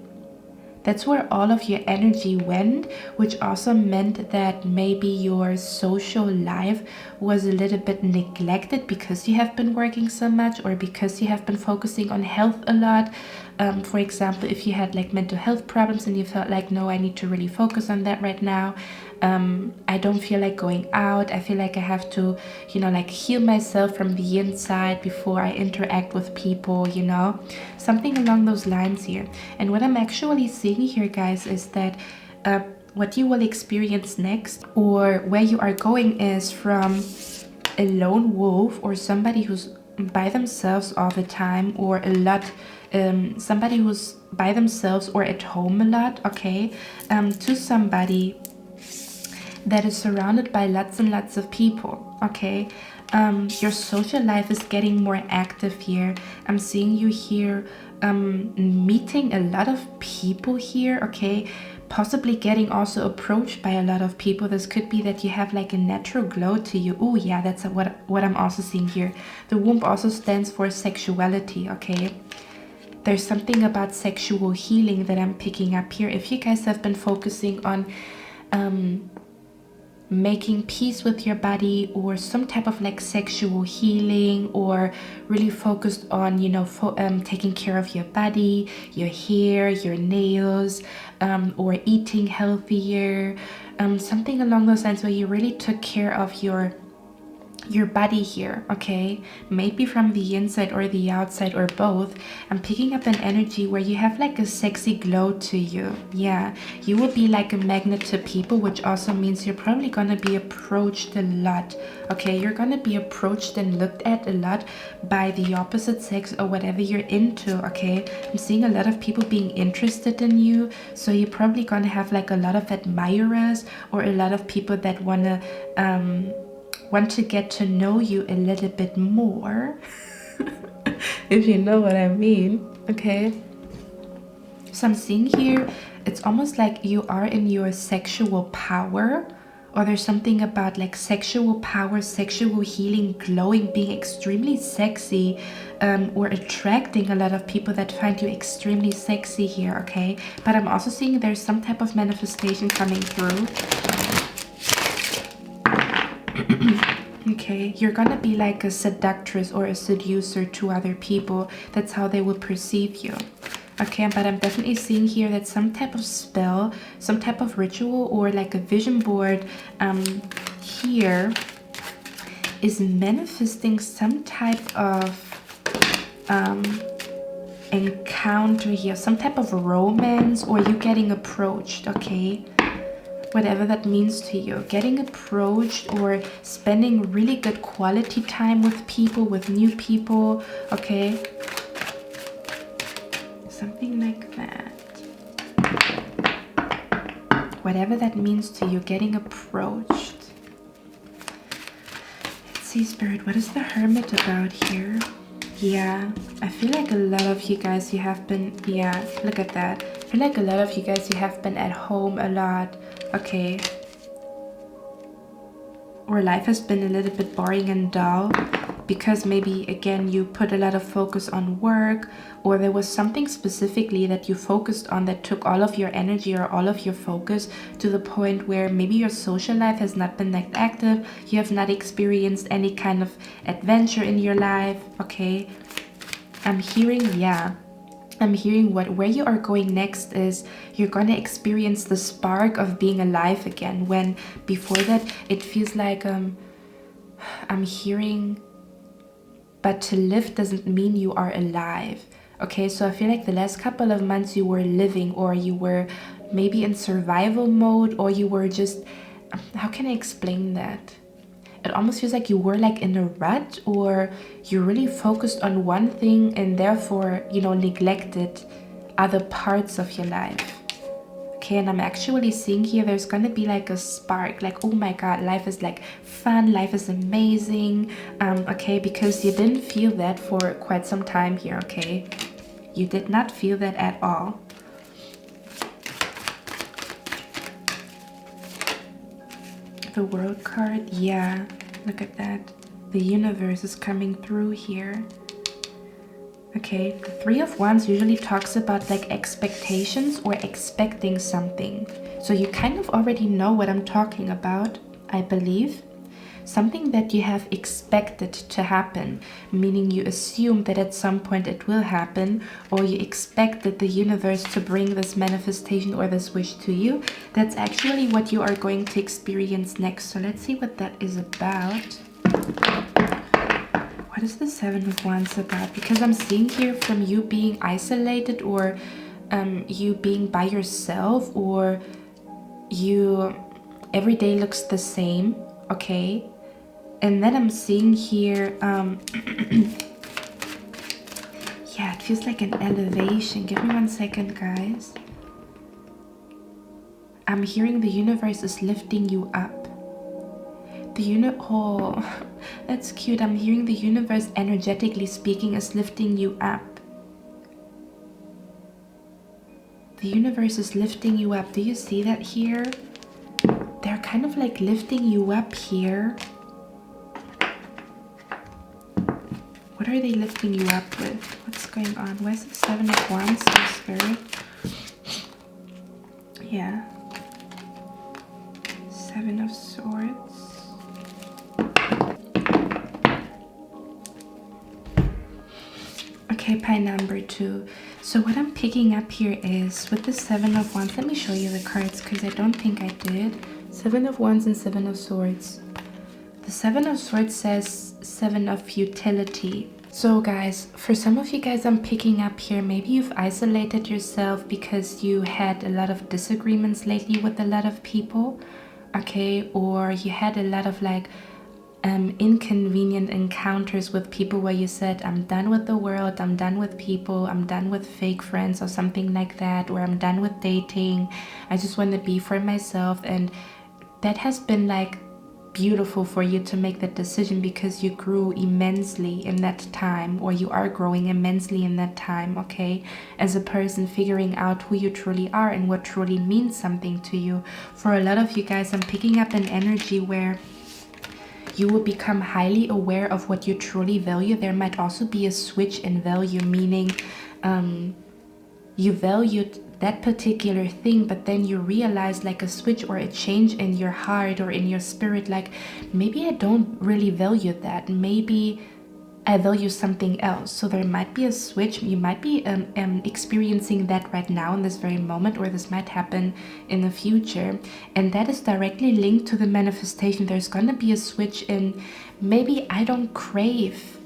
that's where all of your energy went, which also meant that maybe your social life was a little bit neglected because you have been working so much, or because you have been focusing on health a lot. For example, if you had like mental health problems and you felt like, no, I need to really focus on that right now. I don't feel like going out. I feel like I have to, you know, like heal myself from the inside before I interact with people, you know, something along those lines here. And what I'm actually seeing here, guys, is that what you will experience next, or where you are going, is from a lone wolf, or somebody who's by themselves all the time, or a lot, somebody who's by themselves or at home a lot. Okay, to somebody that is surrounded by lots and lots of people. Okay, your social life is getting more active here. I'm seeing you here meeting a lot of people here. Okay, possibly getting also approached by a lot of people. This could be that you have like a natural glow to you. Oh yeah, that's what I'm also seeing here. The womb also stands for sexuality. Okay, there's something about sexual healing that I'm picking up here. If you guys have been focusing on making peace with your body, or some type of like sexual healing, or really focused on, you know, taking care of your body, your hair, your nails, or eating healthier, something along those lines, where you really took care of your body here. Okay, maybe from the inside or the outside, or both. I'm picking up an energy where you have like a sexy glow to you. Yeah, you will be like a magnet to people, which also means you're probably gonna be approached a lot. Okay, you're gonna be approached and looked at a lot by the opposite sex, or whatever you're into. Okay, I'm seeing a lot of people being interested in you, so you're probably gonna have like a lot of admirers, or a lot of people that want to get to know you a little bit more, if you know what I mean. Okay, so I'm seeing here, it's almost like you are in your sexual power, or there's something about like sexual power, sexual healing, glowing, being extremely sexy, or attracting a lot of people that find you extremely sexy here. Okay, but I'm also seeing there's some type of manifestation coming through. Okay, you're gonna be like a seductress or a seducer to other people. That's how they will perceive you. Okay, but I'm definitely seeing here that some type of spell, some type of ritual, or like a vision board here is manifesting some type of encounter here, some type of romance, or you getting approached. Okay, whatever that means to you, getting approached, or spending really good quality time with people, with new people. Okay, something like that. Whatever that means to you, getting approached. see, Spirit, what is the Hermit about here? Yeah, I feel like a lot of you guys, you have been, yeah, look at that. I feel like a lot of you guys, you have been at home a lot, okay? Or life has been a little bit boring and dull because maybe, again, you put a lot of focus on work, or there was something specifically that you focused on that took all of your energy or all of your focus to the point where maybe your social life has not been that active, you have not experienced any kind of adventure in your life, okay? I'm hearing, yeah, I'm hearing where you are going next is you're gonna experience the spark of being alive again, when before that it feels like I'm hearing, but to live doesn't mean you are alive. Okay, so I feel like the last couple of months you were living, or you were maybe in survival mode, or you were just, how can I explain that? It almost feels like you were like in a rut, or you're really focused on one thing and therefore, you know, neglected other parts of your life. Okay, and I'm actually seeing here there's gonna be like a spark, like, oh my god, life is like fun, life is amazing, okay, because you didn't feel that for quite some time here, okay? You did not feel that at all. The World card, yeah, look at that. The universe is coming through here. Okay, the Three of Wands usually talks about like expectations or expecting something. So you kind of already know what I'm talking about, I believe. Something that you have expected to happen, meaning you assume that at some point it will happen, or you expected the universe to bring this manifestation or this wish to you. That's actually what you are going to experience next. So let's see what that is about. What is the Seven of Wands about? Because I'm seeing here from you being isolated, or you being by yourself, or you every day looks the same, okay? And then I'm seeing here, yeah, it feels like an elevation. Give me 1 second, guys. I'm hearing the universe is lifting you up. Oh, that's cute. I'm hearing the universe, energetically speaking, is lifting you up. The universe is lifting you up. Do you see that here? They're kind of like lifting you up here. What are they lifting you up with? What's going on? Why is it Seven of Wands, so Spirit? Yeah. Seven of Swords. Okay, pie number 2. So what I'm picking up here is with the Seven of Wands. Let me show you the cards because I don't think I did. Seven of Wands and Seven of Swords. The Seven of Swords says Seven of Futility. So guys, for some of you guys I'm picking up here, maybe you've isolated yourself because you had a lot of disagreements lately with a lot of people, okay? Or you had a lot of like inconvenient encounters with people where you said, I'm done with the world, I'm done with people, I'm done with fake friends or something like that, or I'm done with dating, I just want to be for myself. And that has been like beautiful for you to make that decision because you grew immensely in that time, or you are growing immensely in that time, okay, as a person, figuring out who you truly are and what truly means something to you. For a lot of you guys, I'm picking up an energy where you will become highly aware of what you truly value. There might also be a switch in value, meaning you valued that particular thing, but then you realize like a switch or a change in your heart or in your spirit, like maybe I don't really value that, maybe I value something else. So there might be a switch. You might be experiencing that right now in this very moment, or this might happen in the future, and that is directly linked to the manifestation. There's gonna be a switch in, maybe I don't crave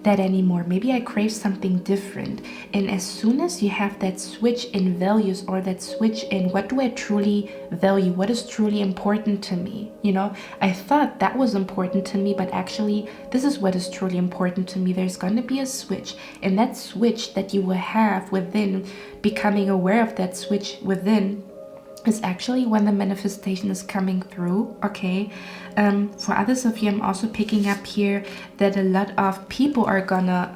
that anymore, maybe I crave something different. And as soon as you have that switch in values, or that switch in what do I truly value, what is truly important to me, you know, I thought that was important to me, but actually this is what is truly important to me. There's going to be a switch, and that switch that you will have within, becoming aware of that switch within, is actually when the manifestation is coming through, okay? For others of you, I'm also picking up here that a lot of people are gonna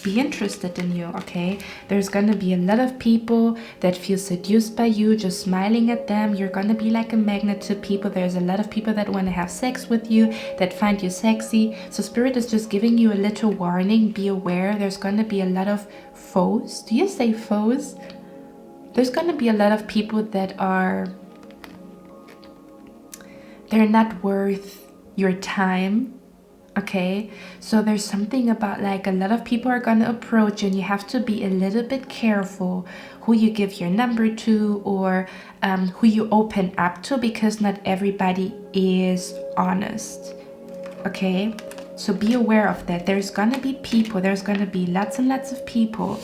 be interested in you, okay? There's gonna be a lot of people that feel seduced by you, just smiling at them. You're gonna be like a magnet to people. There's a lot of people that want to have sex with you, that find you sexy. So Spirit is just giving you a little warning. Be aware. There's gonna be a lot of foes. Do you say foes? There's gonna be a lot of people that they're not worth your time. Okay, so there's something about like a lot of people are gonna approach you, and you have to be a little bit careful who you give your number to, or who you open up to, because not everybody is honest. Okay, so be aware of that. There's gonna be people, there's gonna be lots and lots of people,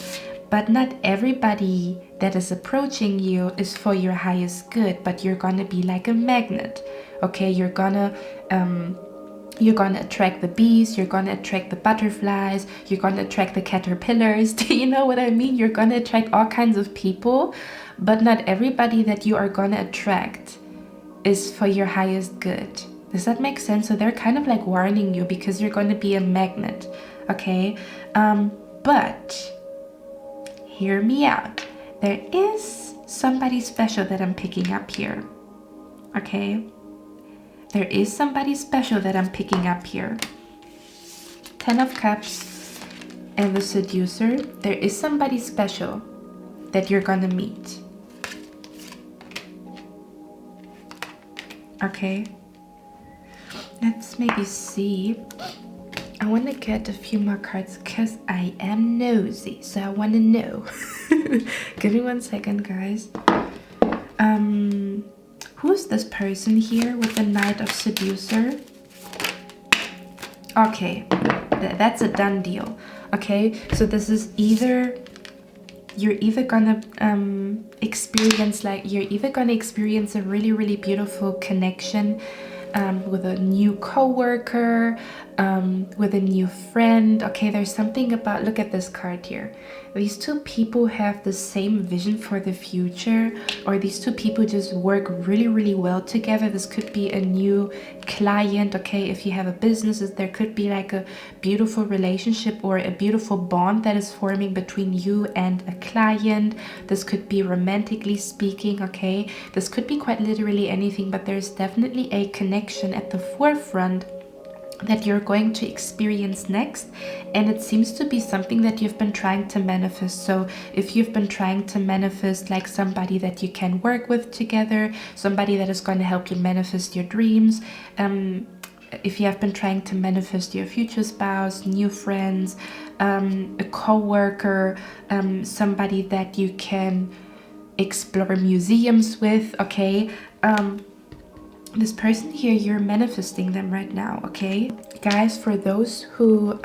but not everybody that is approaching you is for your highest good. But you're gonna be like a magnet. Okay, you're gonna attract the bees, you're gonna attract the butterflies, you're gonna attract the caterpillars. Do you know what I mean? You're gonna attract all kinds of people, but not everybody that you are gonna attract is for your highest good. Does that make sense? So they're kind of like warning you because you're gonna be a magnet, okay? But hear me out. There is somebody special that I'm picking up here, okay? There is somebody special that I'm picking up here. 10 of Cups and the Seducer. There is somebody special that you're gonna meet. Okay. Let's maybe see. I want to get a few more cards because I am nosy. So I want to know. Give me 1 second, guys. Who's this person here with the Knight of Seducer? Okay, that's a done deal. Okay, so this is you're either gonna experience a really, really beautiful connection with a new co-worker, with a new friend. Okay, there's something about, look at this card here. These two people have the same vision for the future, or these two people just work really, really well together. This could be a new client, okay? If you have a business, there could be like a beautiful relationship or a beautiful bond that is forming between you and a client. This could be romantically speaking, okay? This could be quite literally anything, but there's definitely a connection at the forefront that you're going to experience next, and it seems to be something that you've been trying to manifest. So if you've been trying to manifest like somebody that you can work with together, somebody that is going to help you manifest your dreams, if you have been trying to manifest your future spouse, new friends, a co-worker, somebody that you can explore museums with, okay? This person here, you're manifesting them right now, okay? Guys, for those who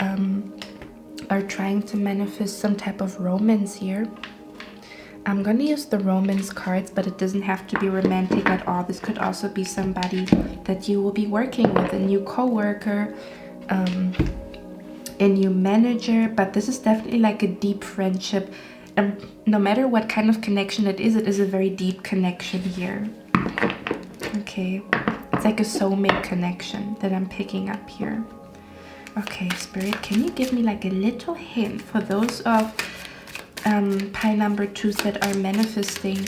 are trying to manifest some type of romance here, I'm gonna use the romance cards, but it doesn't have to be romantic at all. This could also be somebody that you will be working with, a new co-worker, a new manager, but this is definitely like a deep friendship. No matter what kind of connection it is a very deep connection here. Okay, it's like a soulmate connection that I'm picking up here. Okay, Spirit, can you give me like a little hint for those of pile number 2s that are manifesting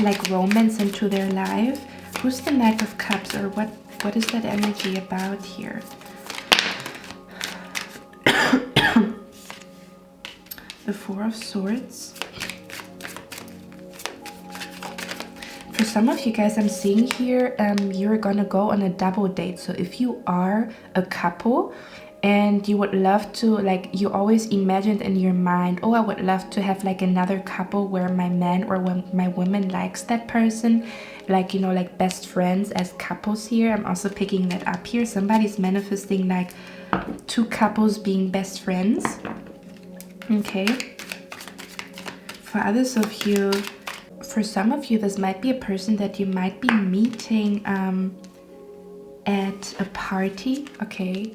like romance into their life? Who's the Knight of Cups, or what is that energy about here? The Four of Swords. For some of you guys, I'm seeing here, you're gonna go on a double date. So if you are a couple and you would love to, like, you always imagined in your mind, oh, I would love to have like another couple where my man or when my woman likes that person, like, you know, like best friends as couples here. I'm also picking that up here. Somebody's manifesting like 2 couples being best friends. Okay. For others of you, for some of you, this might be a person that you might be meeting at a party, okay?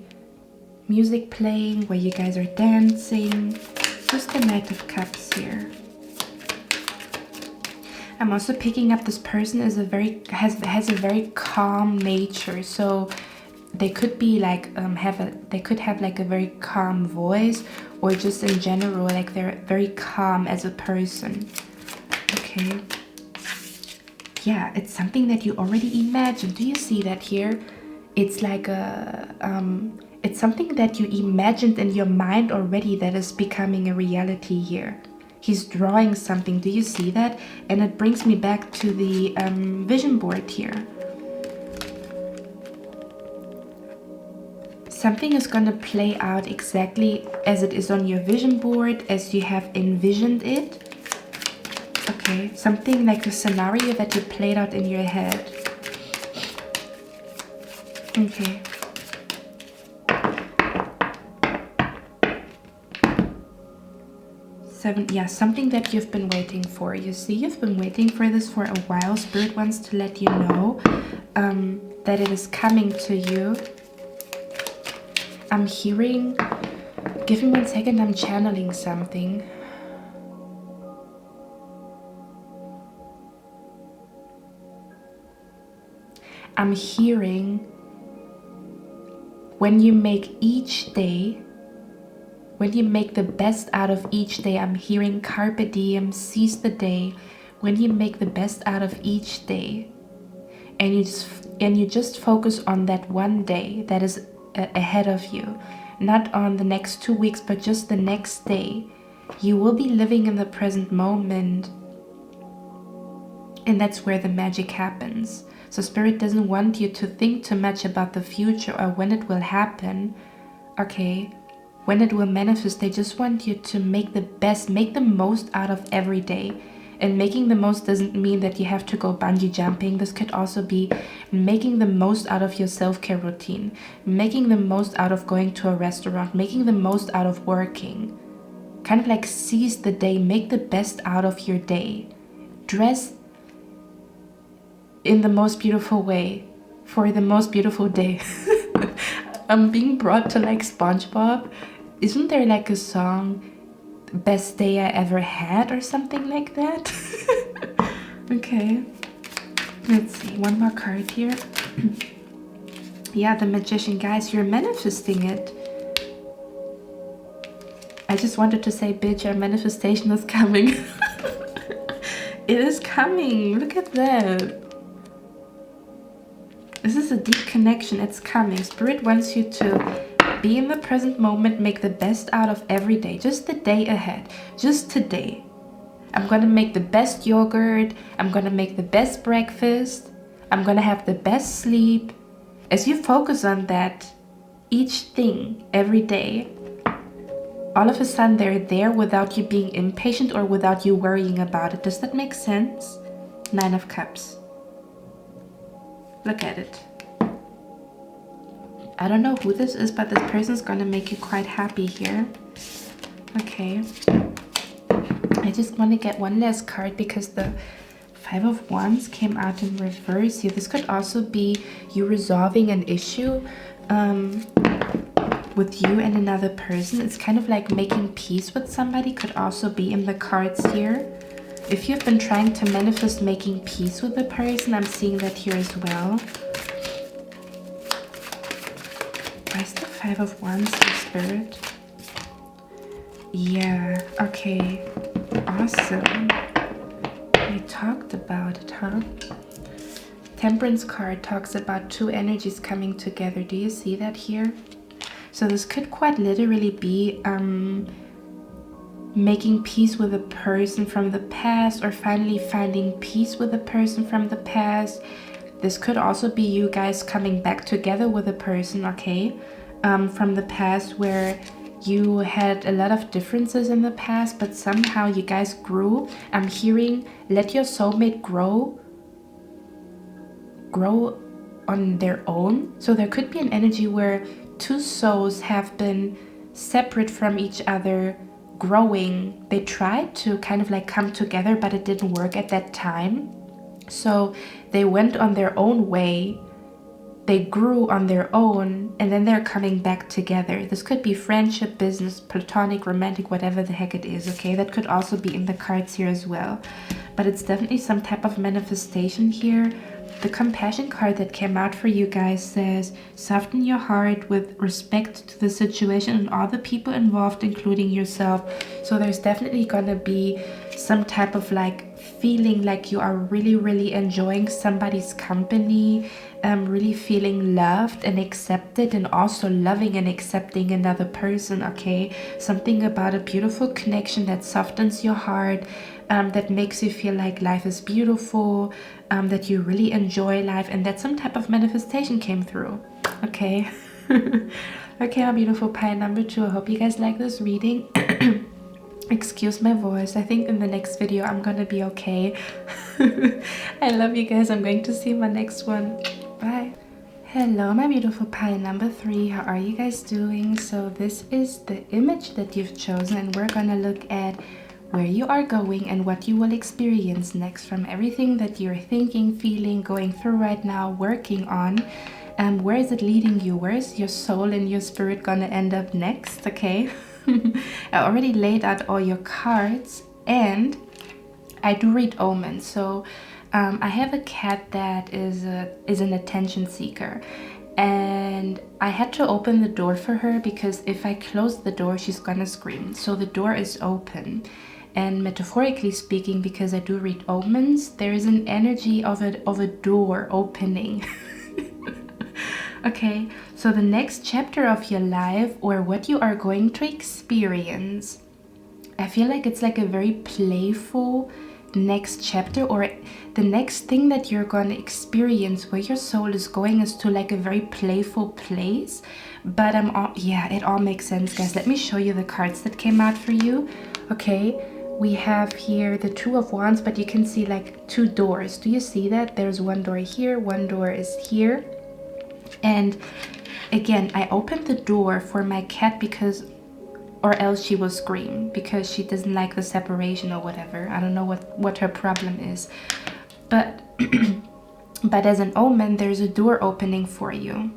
Music playing, where you guys are dancing. Just the Knight of Cups here. I'm also picking up this person is has a very calm nature. So they could be like they could have like a very calm voice, or just in general like they're very calm as a person. Okay. Yeah, it's something that you already imagined. Do you see that here? It's like a it's something that you imagined in your mind already that is becoming a reality here. He's drawing something. Do you see that? And it brings me back to the vision board here. Something is going to play out exactly as it is on your vision board, as you have envisioned it. Okay, something like a scenario that you played out in your head. Okay. Seven, yeah, something that you've been waiting for. You see, you've been waiting for this for a while. Spirit wants to let you know that it is coming to you. I'm hearing, give me 1 second, I'm channeling something. I'm hearing, when you make each day, when you make the best out of each day, I'm hearing carpe diem, seize the day. When you make the best out of each day, and you just focus on that one day that is ahead of you, not on the next 2 weeks, but just the next day, you will be living in the present moment, and that's where the magic happens. So Spirit doesn't want you to think too much about the future or when it will happen, okay? When it will manifest. They just want you to make the best, make the most out of every day. And making the most doesn't mean that you have to go bungee jumping. This could also be making the most out of your self-care routine, making the most out of going to a restaurant, making the most out of working. Kind of like seize the day, make the best out of your day. Dress in the most beautiful way for the most beautiful day. I'm being brought to like SpongeBob. Isn't there like a song, best day I ever had, or something like that? Okay, let's see, one more card here. Yeah, the Magician. Guys, you're manifesting it. I just wanted to say, bitch, our manifestation is coming. It is coming. Look at that. This is a deep connection. It's coming. Spirit wants you to be in the present moment, make the best out of every day, just the day ahead, just today. I'm gonna make the best yogurt, I'm gonna make the best breakfast, I'm gonna have the best sleep. As you focus on that, each thing, every day, all of a sudden they're there without you being impatient or without you worrying about it. Does that make sense? 9 of Cups. Look at it. I don't know who this is, but this person's gonna make you quite happy here. Okay. I just want to get one last card because the 5 of Wands came out in reverse here. This could also be you resolving an issue with you and another person. It's kind of like making peace with somebody, could also be in the cards here. If you've been trying to manifest making peace with a person, I'm seeing that here as well. Where's the 5 of Wands for Spirit? Yeah, okay. Awesome. We talked about it, huh? Temperance card talks about 2 energies coming together. Do you see that here? So this could quite literally be making peace with a person from the past, or finally finding peace with a person from the past. This could also be you guys coming back together with a person, okay, from the past, where you had a lot of differences in the past, but somehow you guys grew. I'm hearing let your soulmate grow on their own. So there could be an energy where 2 souls have been separate from each other, growing. They tried to kind of like come together, but it didn't work at that time. So they went on their own way. They grew on their own, and then they're coming back together. This could be friendship, business, platonic, romantic, whatever the heck it is, okay? That could also be in the cards here as well. but it's definitely some type of manifestation here. The compassion card that came out for you guys says, soften your heart with respect to the situation and all the people involved, including yourself. So there's definitely gonna be some type of like feeling like you are really enjoying somebody's company, really feeling loved and accepted, and also loving and accepting another person. Okay, something about a beautiful connection that softens your heart, that makes you feel like life is beautiful, that you really enjoy life, and that some type of manifestation came through. Okay. Okay, my beautiful pile number 2. I hope you guys like this reading. Excuse my voice. I think in the next video I'm gonna be okay. I love you guys. I'm going to see my next one. Bye. Hello, my beautiful pile number 3. How are you guys doing? So this is the image that you've chosen, and we're gonna look at where you are going and what you will experience next from everything that you're thinking, feeling, going through right now, working on. Where is it leading you? Where is your soul and your spirit gonna end up next? Okay. I already laid out all your cards, and I do read omens. So I have a cat that is an attention seeker, and I had to open the door for her because if I close the door she's gonna scream. So the door is open, and metaphorically speaking, because I do read omens, there is an energy of a door opening. Okay, so the next chapter of your life, or what you are going to experience, I feel like it's like a very playful next chapter, or the next thing that you're going to experience where your soul is going is to like a very playful place. But yeah, it all makes sense, guys. Let me show you the cards that came out for you. Okay, we have here the 2 of Wands, but you can see like 2 doors. Do you see that? There's one door here, one door is here. And again, I opened the door for my cat because, or else she will scream because she doesn't like the separation or whatever. I don't know what her problem is. But but as an omen, there's a door opening for you.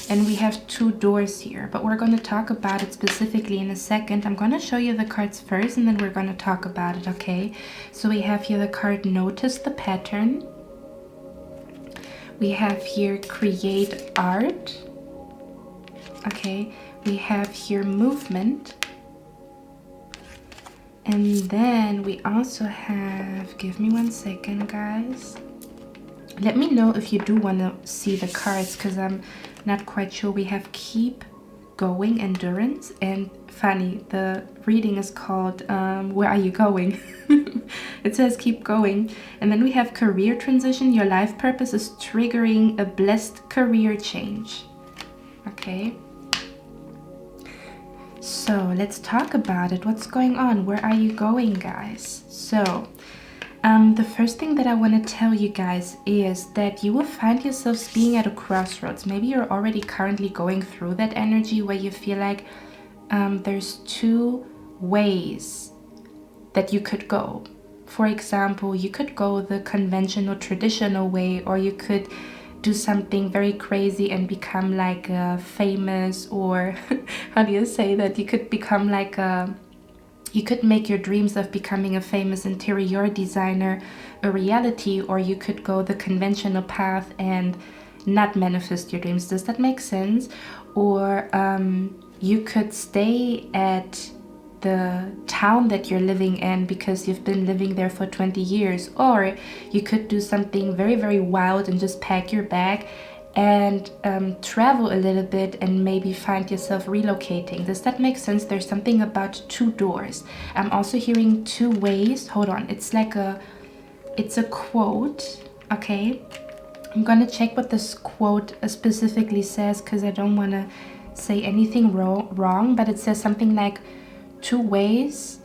And we have 2 doors here, but we're going to talk about it specifically in a second. I'm going to show you the cards first, and then we're going to talk about it, okay? So we have here the card, notice the pattern. We have here, create art. Okay, we have here, movement. And then we also have, give me 1 second, guys. Let me know if you do want to see the cards, because I'm not quite sure. We have keep going, endurance, and funny, the reading is called where are you going? It says keep going. And then we have career transition. Your life purpose is triggering a blessed career change. Okay, so let's talk about it. What's going on? Where are you going, guys? So the first thing that I want to tell you guys is that you will find yourselves being at a crossroads. Maybe you're already currently going through that energy where you feel like there's 2 ways that you could go. For example, you could go the conventional, traditional way, or you could do something very crazy and become like famous, or how do you say that? You could become like you could make your dreams of becoming a famous interior designer a reality, or you could go the conventional path and not manifest your dreams. Does that make sense? Or you could stay at the town that you're living in because you've been living there for 20 years. Or you could do something very wild and just pack your bag and travel a little bit and maybe find yourself relocating. Does that make sense? There's something about 2 doors. I'm also hearing 2 ways. Hold on, it's like it's a quote. Okay, I'm gonna check what this quote specifically says because I don't want to say anything wrong, but it says something like 2 ways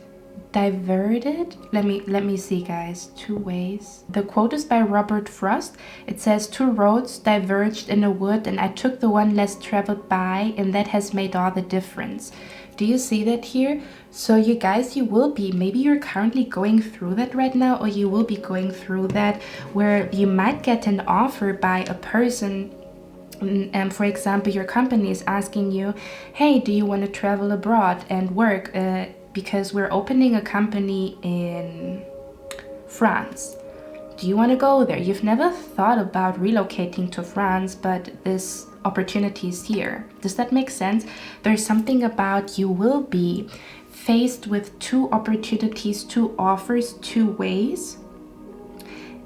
diverted. Let me see, guys. 2 ways. The quote is by Robert Frost. It says 2 roads diverged in a wood, and I took the one less traveled by, and that has made all the difference. Do you see that here? So you guys, you will be, maybe you're currently going through that right now, or you will be going through that where you might get an offer by a person. And for example, your company is asking you, hey, do you want to travel abroad and work? Because we're opening a company in France. Do you want to go there? You've never thought about relocating to France, but this opportunity is here. Does that make sense? There's something about you will be faced with two opportunities, two offers, two ways,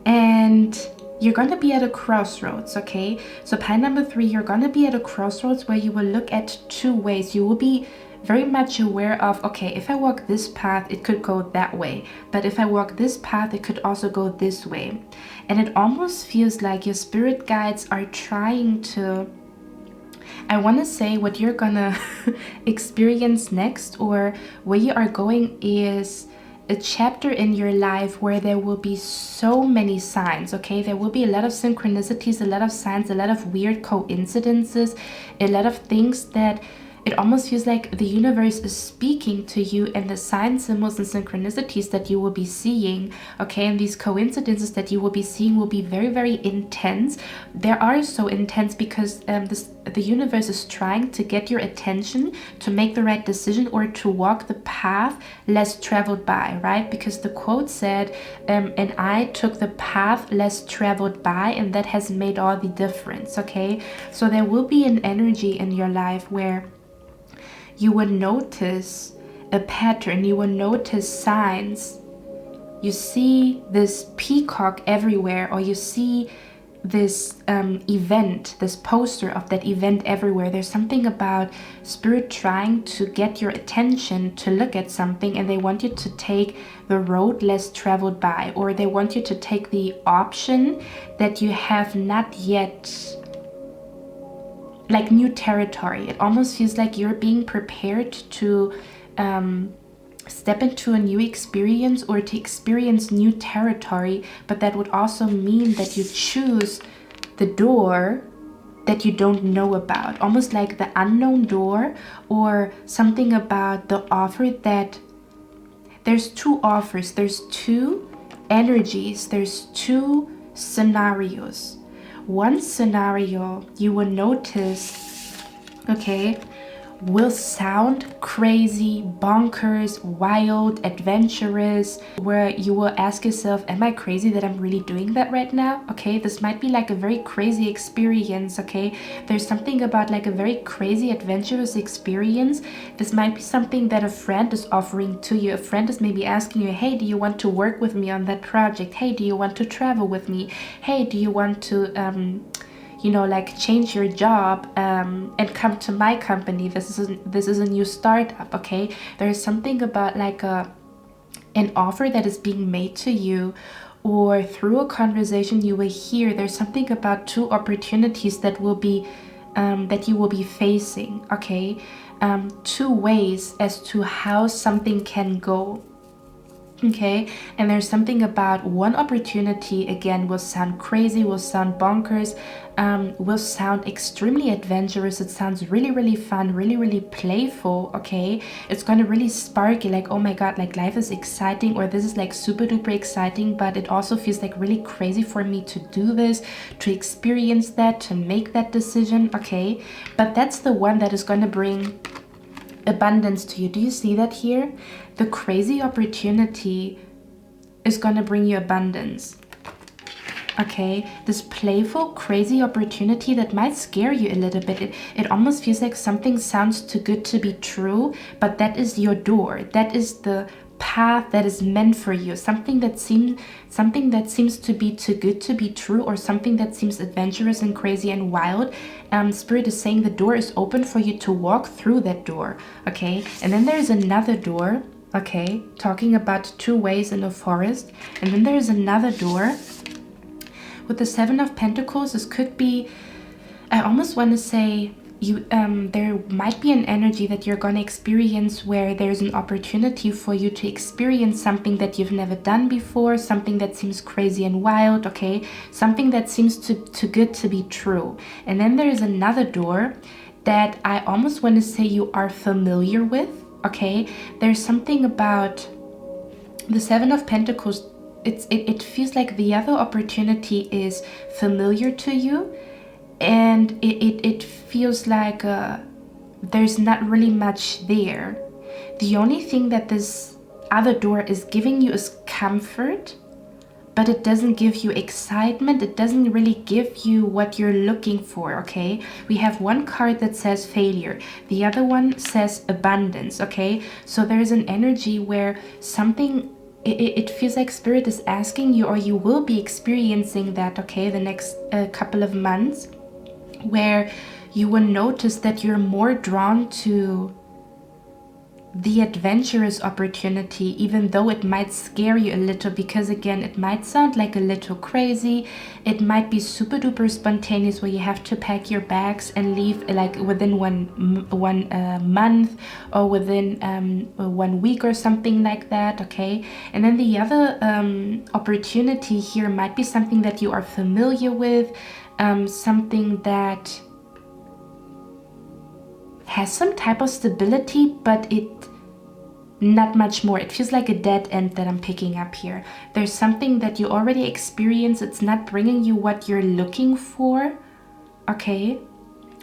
and you're going to be at a crossroads, okay? So pile number 3, you're going to be at a crossroads where you will look at two ways. You will be very much aware of, okay, if I walk this path, it could go that way. But if I walk this path, it could also go this way. And it almost feels like your spirit guides are trying to, I want to say what you're gonna experience next, or where you are going, is a chapter in your life where there will be so many signs, okay? There will be a lot of synchronicities, a lot of signs, a lot of weird coincidences, a lot of things that it almost feels like the universe is speaking to you, and the signs, symbols, and synchronicities that you will be seeing, okay, and these coincidences that you will be seeing will be very, very intense. They are so intense because the universe is trying to get your attention to make the right decision, or to walk the path less traveled by, right? Because the quote said, and I took the path less traveled by, and that has made all the difference, okay? So there will be an energy in your life where you will notice a pattern, you will notice signs. You see this peacock everywhere, or you see this event, this poster of that event everywhere. There's something about spirit trying to get your attention to look at something, and they want you to take the road less traveled by, or they want you to take the option that you have not yet, like new territory. It almost feels like you're being prepared to step into a new experience, or to experience new territory, but that would also mean that you choose the door that you don't know about, almost like the unknown door, or something about the offer that there's two offers, there's two energies, there's two scenarios. One scenario you will notice, okay, will sound crazy, bonkers, wild, adventurous, where you will ask yourself, am I crazy that I'm really doing that right now? Okay, this might be like a very crazy experience, okay? There's something about like a very crazy, adventurous experience. This might be something that a friend is offering to you. A friend is maybe asking you, hey, do you want to work with me on that project? Hey, do you want to travel with me? Hey, do you want to like change your job and come to my company? This is a new startup, okay? There's something about like an offer that is being made to you, or through a conversation you will hear. There's something about two opportunities that will be that you will be facing, okay? Two ways as to how something can go. Okay, and there's something about one opportunity, again, will sound crazy, will sound bonkers, will sound extremely adventurous. It sounds really, really fun, really, really playful, okay? It's going to really spark you, like, oh my god, like life is exciting, or this is like super duper exciting, but it also feels like really crazy for me to do this, to experience that, to make that decision, okay? But that's the one that is going to bring abundance to you. Do you see that here? The crazy opportunity is going to bring you abundance. Okay, this playful, crazy opportunity that might scare you a little bit. It almost feels like something sounds too good to be true, but that is your door. That is the path that is meant for you. Something that seems to be too good to be true, or something that seems adventurous and crazy and wild. Spirit is saying the door is open for you to walk through that door. Okay, and then there's another door. Okay, talking about two ways in a forest, and then there's another door with the 7 of Pentacles. This could be, I almost want to say, there might be an energy that you're going to experience where there's an opportunity for you to experience something that you've never done before, something that seems crazy and wild, okay? Something that seems too good to be true. And then there's another door that I almost want to say you are familiar with, okay? There's something about the 7 of Pentacles. It feels like the other opportunity is familiar to you, and it feels like there's not really much there. The only thing that this other door is giving you is comfort, but it doesn't give you excitement. It doesn't really give you what you're looking for, okay? We have one card that says failure. The other one says abundance, okay? So there's an energy where something, it feels like Spirit is asking you, or you will be experiencing that, okay, the next couple of months, where you will notice that you're more drawn to the adventurous opportunity, even though it might scare you a little, because again, it might sound like a little crazy. It might be super duper spontaneous, where you have to pack your bags and leave like within one month, or within 1 week or something like that, okay? And then the other opportunity here might be something that you are familiar with, something that has some type of stability, but it not much more. It feels like a dead end that I'm picking up here. There's something that you already experience. It's not bringing you what you're looking for, okay?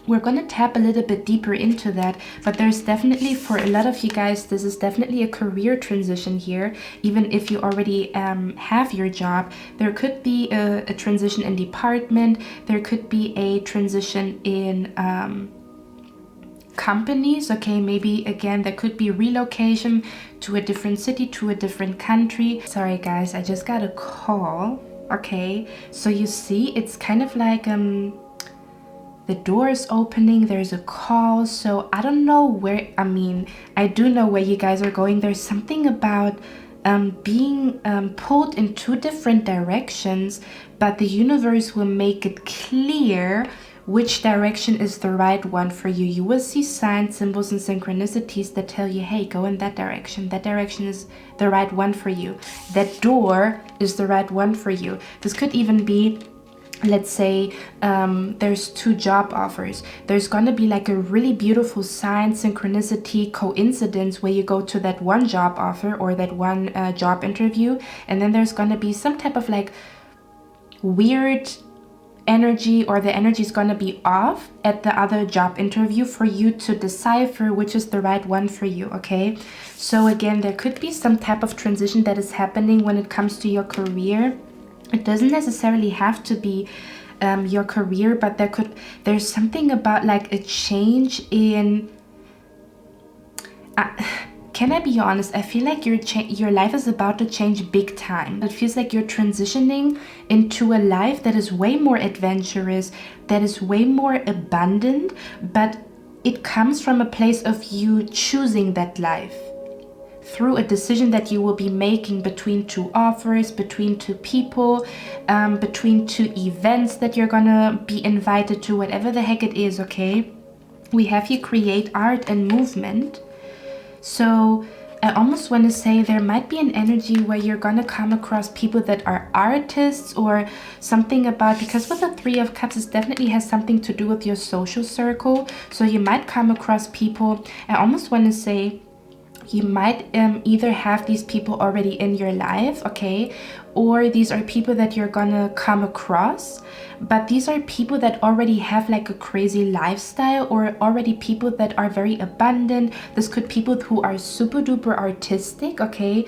We're gonna tap a little bit deeper into that, but there's definitely, for a lot of you guys, this is definitely a career transition here. Even if you already have your job, there could be a transition in department. There could be a transition in companies, okay? Maybe again, there could be relocation to a different city, to a different country. Sorry guys, I just got a call, okay? So you see, it's kind of like the door is opening, there's a call. So I don't know where, I mean, I do know where you guys are going. There's something about being pulled in two different directions, but the universe will make it clear which direction is the right one for you. You will see signs, symbols, and synchronicities that tell you, hey, go in that direction. That direction is the right one for you. That door is the right one for you. This could even be, let's say, there's 2 job offers. There's gonna be like a really beautiful sign, synchronicity, coincidence, where you go to that one job offer or that one job interview, and then there's gonna be some type of like weird energy, or the energy is going to be off at the other job interview for you to decipher which is the right one for you, okay? So again, there could be some type of transition that is happening when it comes to your career. It doesn't necessarily have to be your career, but there's something about like a change in can I be honest? I feel like your life is about to change big time. It feels like you're transitioning into a life that is way more adventurous, that is way more abundant, but it comes from a place of you choosing that life through a decision that you will be making between 2 offers, between 2 people, between 2 events that you're gonna be invited to, whatever the heck it is, okay? We have you create art and movement. So I almost want to say there might be an energy where you're gonna come across people that are artists, or something about, because with the 3 of Cups, it definitely has something to do with your social circle. So you might come across people, I almost want to say you might either have these people already in your life, okay, or these are people that you're gonna come across, but these are people that already have like a crazy lifestyle, or already people that are very abundant. This could be people who are super duper artistic, okay,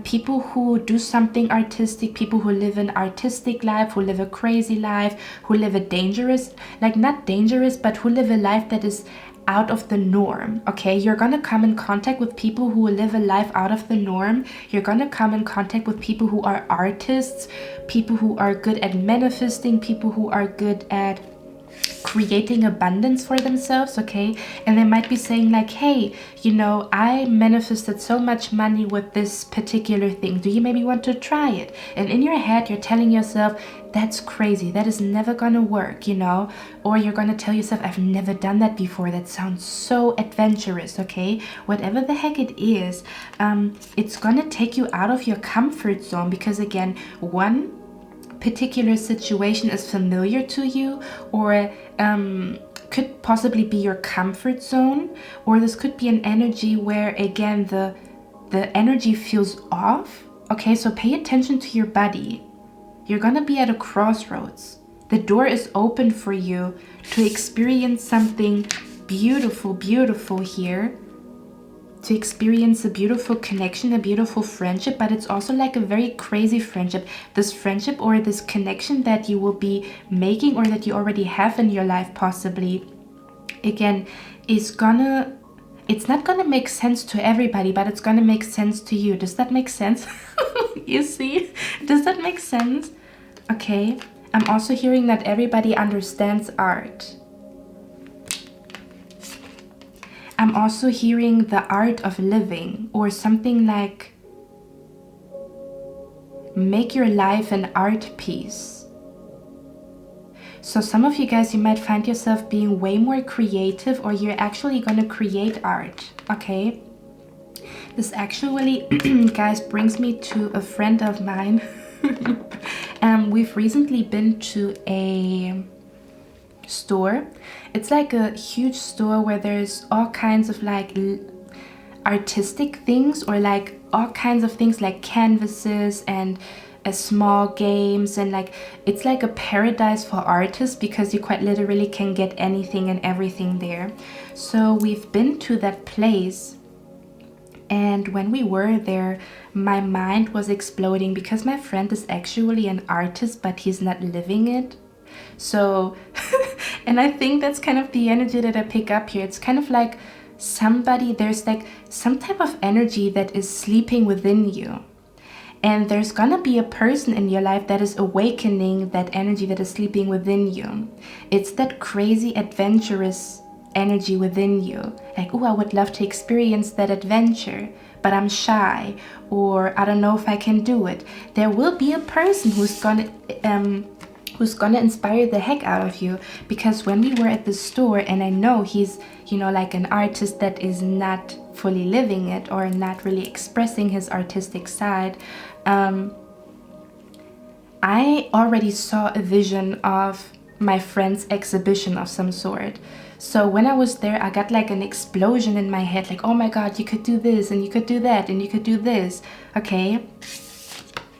people who do something artistic, people who live an artistic life, who live a crazy life, who live a dangerous, like not dangerous, but who live a life that is out of the norm, okay? You're gonna come in contact with people who live a life out of the norm. You're gonna come in contact with people who are artists, people who are good at manifesting, people who are good at creating abundance for themselves, okay? And they might be saying like, hey, you know, I manifested so much money with this particular thing. Do you maybe want to try it? And in your head, you're telling yourself, that's crazy. That is never gonna work, you know? Or you're gonna tell yourself, I've never done that before. That sounds so adventurous, okay? Whatever the heck it is, it's gonna take you out of your comfort zone, because again, one particular situation is familiar to you, or could possibly be your comfort zone, or this could be an energy where again the energy feels off, okay? So pay attention to your body. You're gonna be at a crossroads. The door is open for you to experience something beautiful, beautiful here. to experience a beautiful connection, a beautiful friendship, but it's also like a very crazy friendship. This friendship or this connection that you will be making or that you already have in your life possibly, again, it's not gonna make sense to everybody, but it's gonna make sense to you. Does that make sense? You see? Does that make sense? Okay. I'm also hearing that everybody understands art. I'm also hearing the art of living, or something like make your life an art piece. So some of you guys, you might find yourself being way more creative, or you're actually going to create art, okay? This actually, guys, brings me to a friend of mine. We've recently been to a store. It's like a huge store where there's all kinds of like artistic things, or like all kinds of things like canvases and small games, and like it's like a paradise for artists because you quite literally can get anything and everything there. So we've been to that place, and when we were there, my mind was exploding because my friend is actually an artist, but he's not living it. So and I think that's kind of the energy that I pick up here. It's kind of like somebody, there's like some type of energy that is sleeping within you, and there's gonna be a person in your life that is awakening that energy that is sleeping within you. It's that crazy adventurous energy within you, like, oh, I would love to experience that adventure, but I'm shy, or I don't know if I can do it. There will be a person who's gonna inspire the heck out of you, because when we were at the store, and I know he's, you know, like an artist that is not fully living it or not really expressing his artistic side, I already saw a vision of my friend's exhibition of some sort. So when I was there, I got like an explosion in my head, like, oh my god, you could do this and you could do that and you could do this, okay?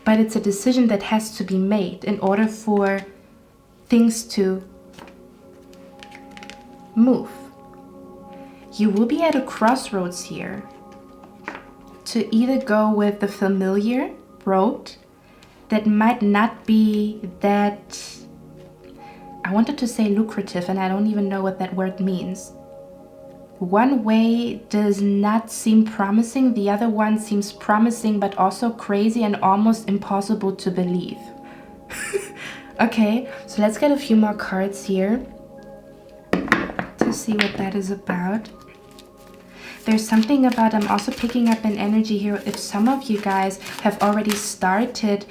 But it's a decision that has to be made in order for things to move. You will be at a crossroads here to either go with the familiar road that might not be that, I wanted to say lucrative, and I don't even know what that word means. One way does not seem promising, the other one seems promising but also crazy and almost impossible to believe. Okay, so let's get a few more cards here to see what that is about. There's something about, I'm also picking up an energy here, if some of you guys have already started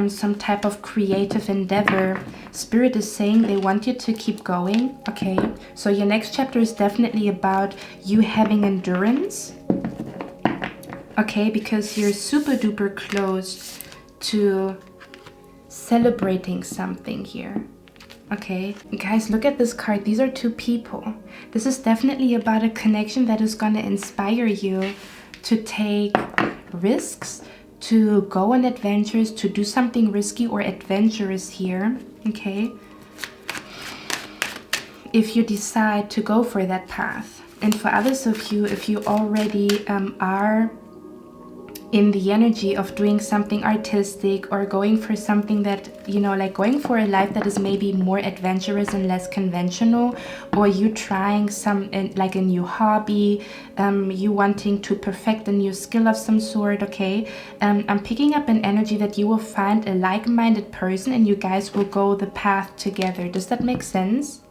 some type of creative endeavor, Spirit is saying they want you to keep going, okay? So your next chapter is definitely about you having endurance, okay? Because you're super duper close to celebrating something here, okay? Guys, look at this card. These are two people. This is definitely about a connection that is going to inspire you to take risks, to go on adventures, to do something risky or adventurous here, okay? If you decide to go for that path. And for others of you, if you already are in the energy of doing something artistic or going for something that, you know, like going for a life that is maybe more adventurous and less conventional, or you trying like a new hobby, you wanting to perfect a new skill of some sort, okay? I'm picking up an energy that you will find a like-minded person and you guys will go the path together. Does that make sense?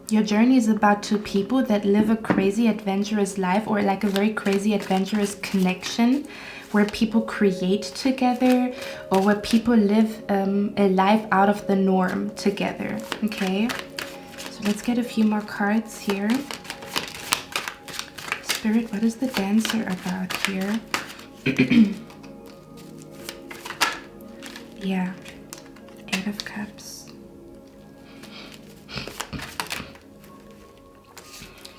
Your journey is about two people that live a crazy adventurous life, or like a very crazy adventurous connection where people create together, or where people live a life out of the norm together, okay? So let's get a few more cards here. Spirit, what is the Dancer about here? Yeah, 8 of Cups.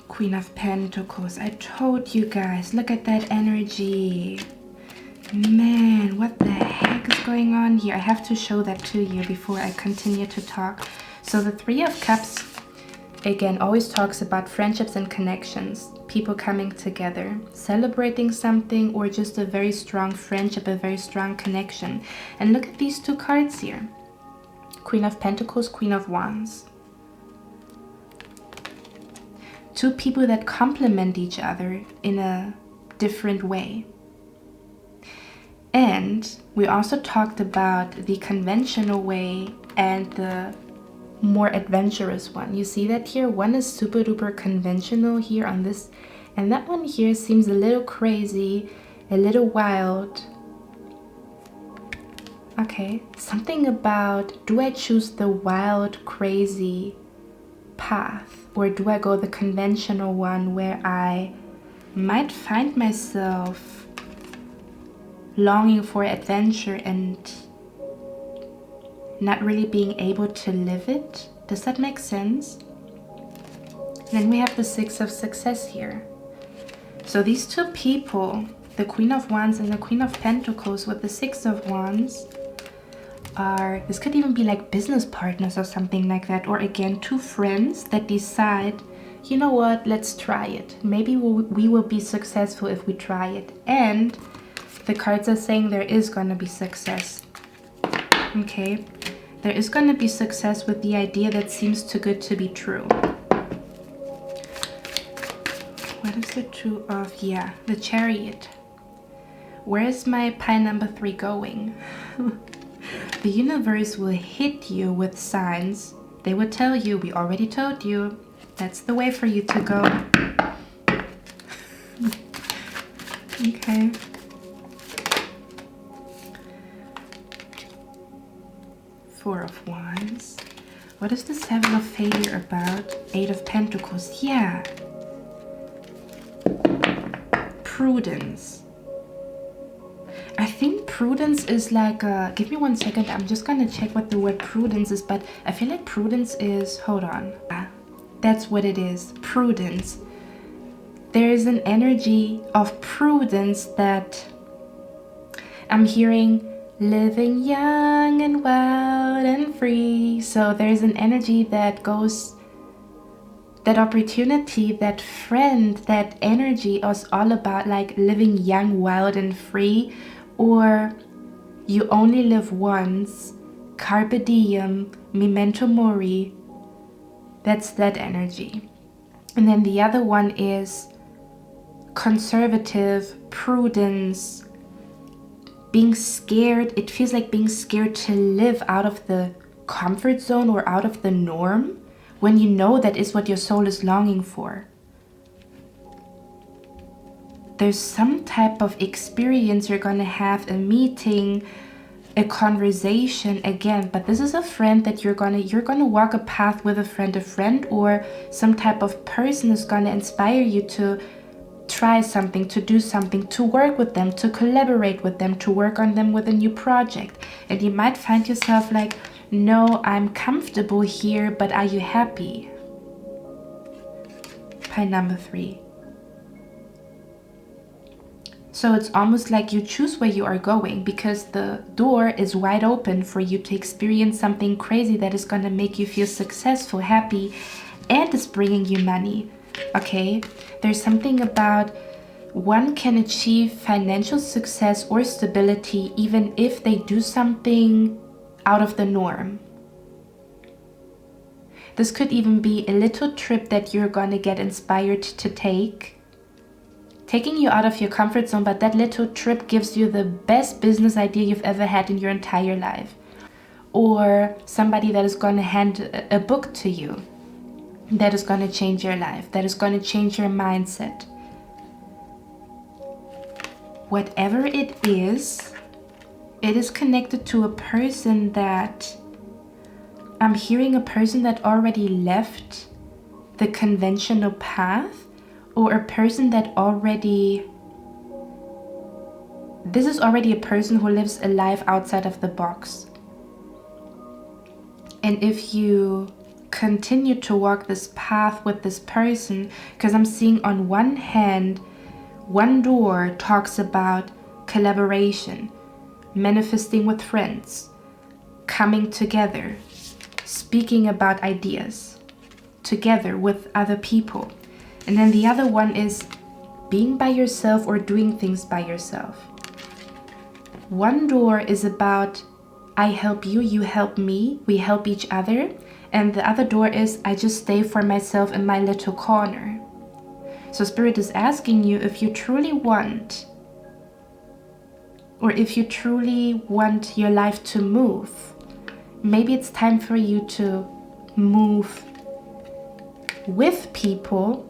Queen of Pentacles. I told you guys, look at that energy. Man, what the heck is going on here? I have to show that to you before I continue to talk. So the 3 of Cups, again, always talks about friendships and connections, people coming together, celebrating something, or just a very strong friendship, a very strong connection. And look at these two cards here. Queen of Pentacles, Queen of Wands. Two people that complement each other in a different way. And we also talked about the conventional way and the more adventurous one. You see that here? One is super duper conventional here on this, and that one here seems a little crazy, a little wild. Okay, something about, do I choose the wild, crazy path, or do I go the conventional one where I might find myself longing for adventure and not really being able to live it? Does that make sense? And then we have the Six of Success here. So these two people, the Queen of Wands and the Queen of Pentacles with the Six of Wands, are, this could even be like business partners or something like that. Or again, two friends that decide, you know what, let's try it. Maybe we will be successful if we try it. And the cards are saying there is going to be success. Okay, there is going to be success with the idea that seems too good to be true. What is the Two of, yeah, the Chariot. Where is my pile number 3 going? The universe will hit you with signs. They will tell you, we already told you, that's the way for you to go. Okay. Four of Wands. What is the Seven of Failure about? Eight of Pentacles. Yeah. Prudence. I think prudence is like a, give me 1 second. I'm just gonna check what the word prudence is, but I feel like prudence is, hold on. That's what it is. Prudence. There is an energy of prudence that I'm hearing. Living young and wild and free. So there's an energy that goes, that opportunity, that friend, that energy is all about like living young, wild and free, or you only live once, carpe diem, memento mori. That's that energy. And then the other one is conservative, prudence, being scared. It feels like being scared to live out of the comfort zone or out of the norm when you know that is what your soul is longing for. There's some type of experience you're gonna have, a meeting, a conversation again, but this is a friend that you're gonna walk a path with a friend, or some type of person is gonna inspire you to try something, to do something, to work with them, to collaborate with them, to work on them with a new project. And you might find yourself like, no, I'm comfortable here, but are you happy? Pile number 3. So it's almost like you choose where you are going because the door is wide open for you to experience something crazy that is going to make you feel successful, happy, and is bringing you money. Okay, there's something about one can achieve financial success or stability even if they do something out of the norm. This could even be a little trip that you're going to get inspired to take, taking you out of your comfort zone, but that little trip gives you the best business idea you've ever had in your entire life. Or somebody that is going to hand a book to you that is going to change your life, that is going to change your mindset. Whatever it is connected to a person that, I'm hearing a person that already left the conventional path, or a person that already, this is already a person who lives a life outside of the box. And if you continue to walk this path with this person, because I'm seeing on one hand, one door talks about collaboration, manifesting with friends, coming together, speaking about ideas, together with other people. And then the other one is being by yourself or doing things by yourself. One door is about I help you, you help me, we help each other. And the other door is I just stay for myself in my little corner. So Spirit is asking you if you truly want, or if you truly want your life to move, maybe it's time for you to move with people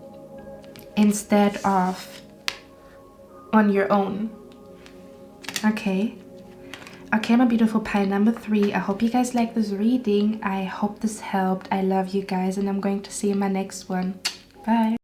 instead of on your own. Okay, my beautiful pile number 3. I hope you guys like this reading. I hope this helped. I love you guys, and I'm going to see you in my next one. Bye.